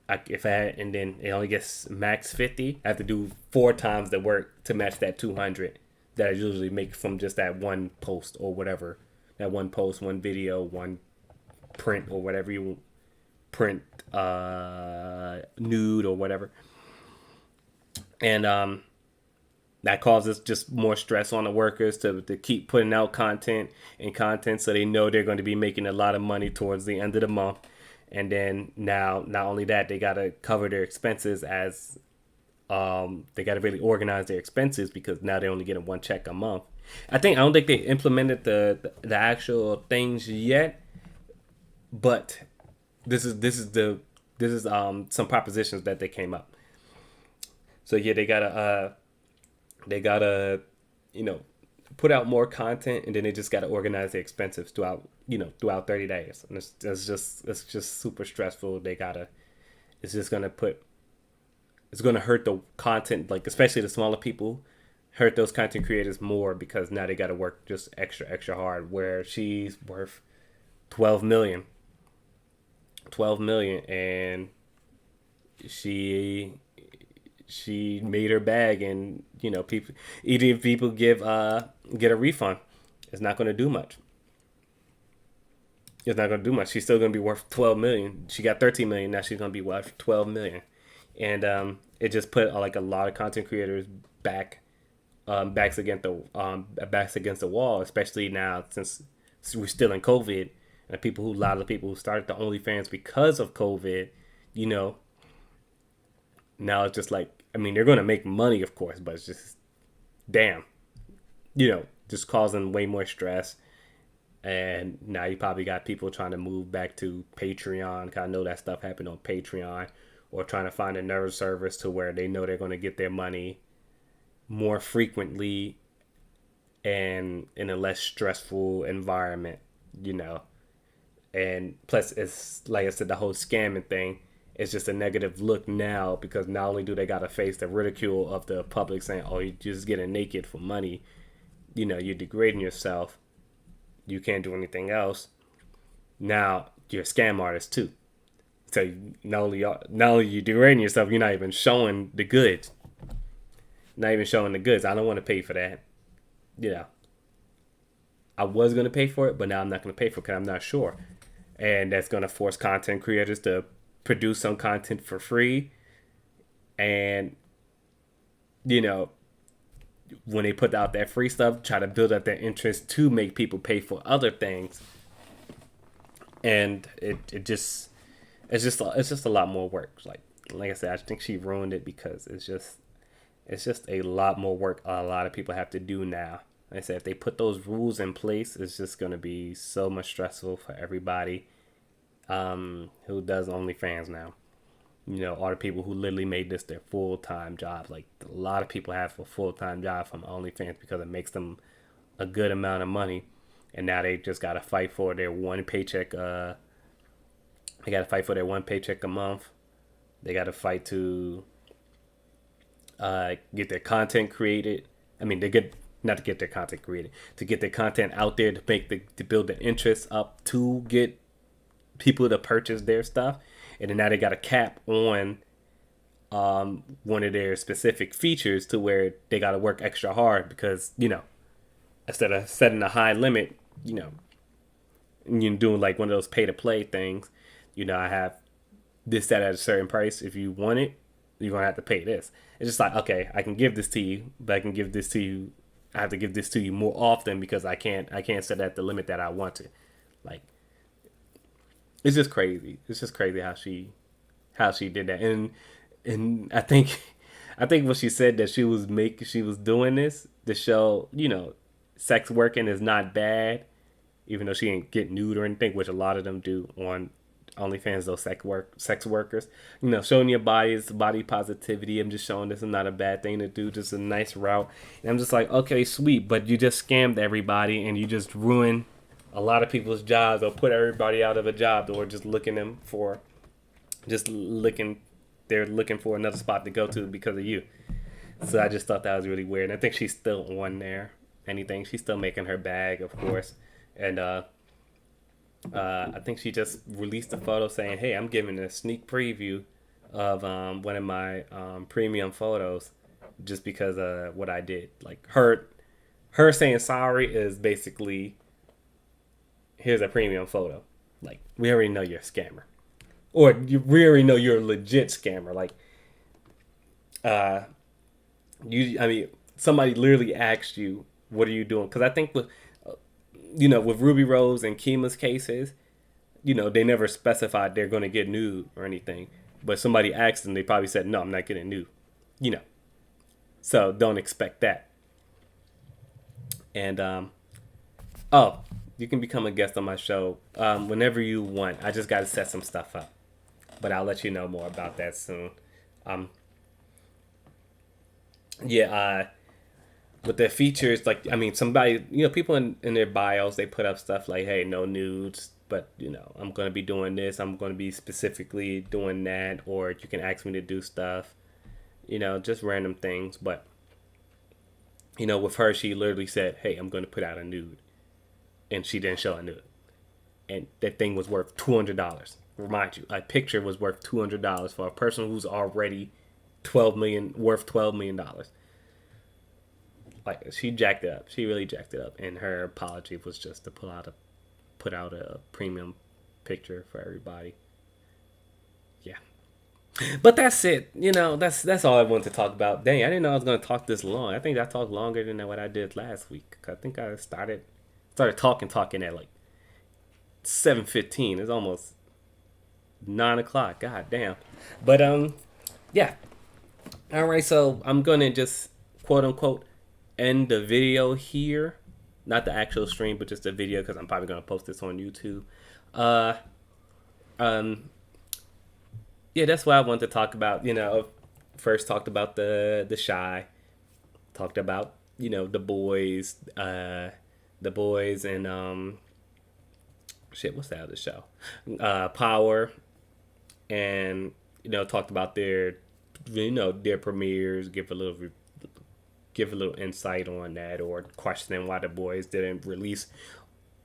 And then it only gets max 50, I have to do 4 times the work to match that 200 that I usually make from just that one post or whatever. That one post, one video, one print or whatever you print, nude or whatever. And that causes just more stress on the workers to keep putting out content so they know they're going to be making a lot of money towards the end of the month. And then now, not only that, they got to cover their expenses as they got to really organize their expenses, because now they're only getting one check a month. I don't think they implemented the actual things yet, but this is some propositions that they came up. So yeah, they gotta put out more content, and then they just gotta organize their expenses throughout 30 days, and it's just super stressful. It's gonna hurt the content, like especially the smaller people, hurt those content creators more, because now they gotta work just extra hard. Where she's worth 12 million, and she made her bag, and people, even if people get a refund, it's not going to do much. She's still going to be worth 12 million. She got 13 million, now she's going to be worth 12 million. And it just put like a lot of content creators backs against the wall, especially now since we're still in COVID, and a lot of people who started the OnlyFans because of COVID, now it's just like, they're going to make money, of course, but it's just, damn, just causing way more stress. And now you probably got people trying to move back to Patreon, because I know that stuff happened on Patreon, or trying to find a nerve service to where they know they're going to get their money more frequently and in a less stressful environment, And plus, it's like I said, the whole scamming thing, it's just a negative look now, because not only do they got to face the ridicule of the public saying, oh, you're just getting naked for money, you're degrading yourself, you can't do anything else. Now you're a scam artist too. So not only you degrading yourself, you're not even showing the goods. I don't want to pay for that. I was going to pay for it, but now I'm not going to pay for it because I'm not sure. And that's going to force content creators to produce some content for free. And, when they put out that free stuff, try to build up their interest to make people pay for other things. And it's just a lot more work. Like I said, I think she ruined it, because it's just a lot more work a lot of people have to do now. Like I said, if they put those rules in place, it's just going to be so much stressful for everybody who does OnlyFans now. All the people who literally made this their full-time job. Like, a lot of people have a full-time job from OnlyFans because it makes them a good amount of money. And now they just got to fight for their one paycheck. They got to fight for their one paycheck a month. They got to fight to get their content created. Not to get their content created, to get their content out there, to build the interest up, to get people to purchase their stuff. And then now they got a cap on one of their specific features, to where they got to work extra hard, because instead of setting a high limit, and you're doing like one of those pay to play things, I have this set at a certain price if you want it. you're gonna have to pay this. It's just like, okay, I can give this to you, but I can give this to you. I have to give this to you more often because I can't set at the limit that I want to. Like, it's just crazy. It's just crazy how she did that. And I think what she said that she was doing this to show, sex working is not bad, even though she didn't get nude or anything, which a lot of them do on OnlyFans, those sex workers. Showing your body is body positivity. I'm just showing this is not a bad thing to do, just a nice route. And I'm just like, okay, sweet, but you just scammed everybody and you just ruined a lot of people's jobs or put everybody out of a job or just looking they're looking for another spot to go to because of you. So I just thought that was really weird. And I think she's still on there. Anything. She's still making her bag, of course. And I think she just released a photo saying, hey, I'm giving a sneak preview of one of my premium photos just because of what I did. Like her saying sorry is basically, here's a premium photo. Like, we already know you're a scammer. Or we already know you're a legit scammer. Like, somebody literally asked you, what are you doing? Because I think with Ruby Rose and Kima's cases, they never specified they're going to get nude or anything. But somebody asked them, they probably said, no, I'm not getting nude. So don't expect that. And, you can become a guest on my show whenever you want. I just got to set some stuff up. But I'll let you know more about that soon. With the features, like, somebody, people in their bios, they put up stuff like, hey, no nudes, but, I'm going to be doing this. I'm going to be specifically doing that. Or you can ask me to do stuff, just random things. But, with her, she literally said, hey, I'm going to put out a nude. And she didn't show a nude. And that thing was worth $200. Remind you, a picture was worth $200 for a person who's already worth $12 million. Like, she jacked it up. She really jacked it up. And her apology was just to put out a premium picture for everybody. Yeah. But that's it. That's all I wanted to talk about. Dang, I didn't know I was going to talk this long. I think I talked longer than what I did last week. I think I started talking at like 7:15. It's almost 9:00. God damn. But yeah. All right, so I'm gonna just quote unquote end the video here, not the actual stream, but just the video because I'm probably gonna post this on YouTube. Yeah, that's what I wanted to talk about. First talked about the Shy, talked about the boys, and shit. What's the other show? Power, and talked about their premieres. Give a little insight on that, or questioning why the boys didn't release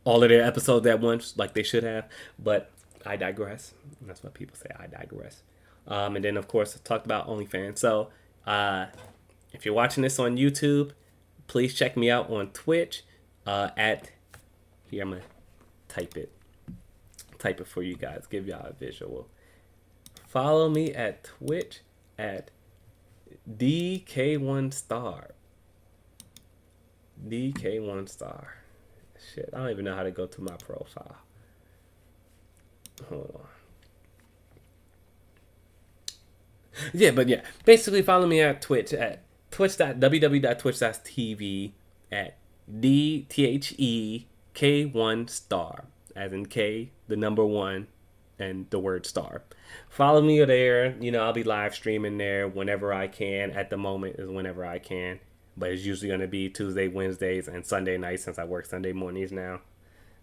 all of their episodes at once like they should have. But I digress. That's what people say. I digress. And then of course I talked about OnlyFans. So if you're watching this on YouTube, please check me out on Twitch. At here, I'm gonna type it for you guys. Give y'all a visual. Follow me at Twitch at DK1Star. DK1Star. Shit, I don't even know how to go to my profile. Hold on. Yeah, basically follow me at Twitch at www.twitch.tv at DTHEK1Star, as in K, the number 1, and the word star. Follow me there. I'll be live streaming there whenever I can. At the moment is whenever I can, but it's usually going to be Tuesday, Wednesdays, and Sunday nights since I work Sunday mornings now.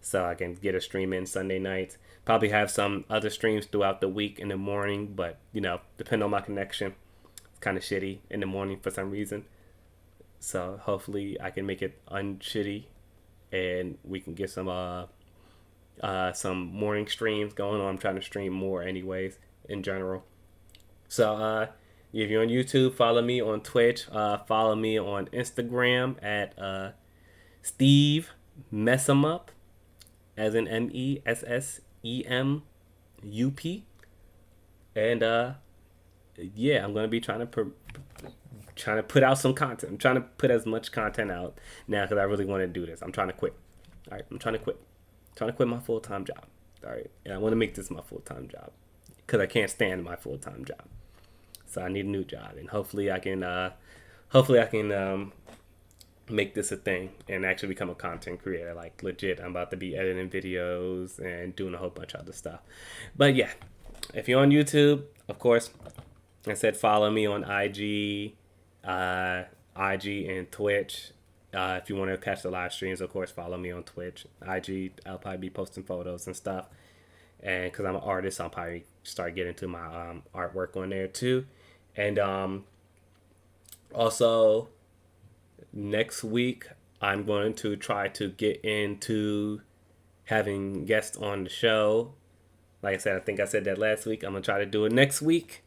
So I can get a stream in Sunday nights. Probably have some other streams throughout the week in the morning, but depending on my connection, it's kind of shitty in the morning for some reason. So hopefully I can make it unshitty, and we can get some morning streams going on. I'm trying to stream more anyways in general. So if you're on YouTube, follow me on Twitch. Follow me on Instagram at Steve Messemup, as in MESSEMUP. And yeah, I'm gonna be trying to put out some content. I'm trying to put as much content out now because I really want to do this. I'm trying to quit. All right, I'm trying to quit. I'm trying to quit my full time job. All right, and I want to make this my full time job because I can't stand my full time job. So I need a new job, and hopefully I can make this a thing and actually become a content creator. Like legit, I'm about to be editing videos and doing a whole bunch of other stuff. But yeah, if you're on YouTube, of course, I said follow me on uh, IG and Twitch. If you want to catch the live streams, of course, follow me on Twitch. IG, I'll probably be posting photos and stuff. And because I'm an artist, I'll probably start getting to my artwork on there too. And also, next week, I'm going to try to get into having guests on the show. Like I said, I think I said that last week. I'm going to try to do it next week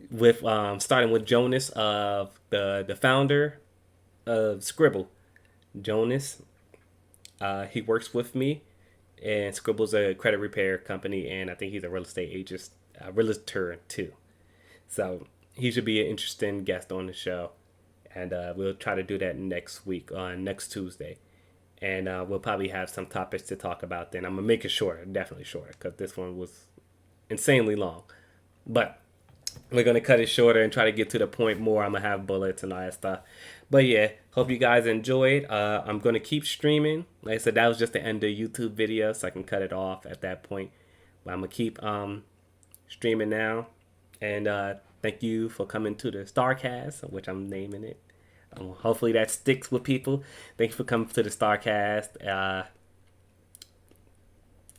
with starting with Jonas, of the founder of Scribble. Jonas, he works with me, and Scribble's a credit repair company, and I think he's a real estate agent, realtor too. So he should be an interesting guest on the show, and we'll try to do that next week on next Tuesday, and we'll probably have some topics to talk about. Then I'm gonna make it shorter, definitely shorter, because this one was insanely long, but we're gonna cut it shorter and try to get to the point more. I'm gonna have bullets and all that stuff. But yeah, hope you guys enjoyed. I'm gonna keep streaming. Like I said, that was just the end of YouTube video, so I can cut it off at that point. But I'm gonna keep streaming now. And thank you for coming to the StarCast, which I'm naming it. Hopefully that sticks with people. Thank you for coming to the StarCast.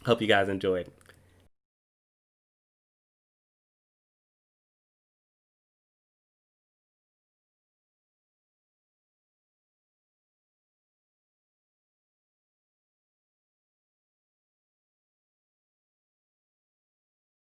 Hope you guys enjoyed.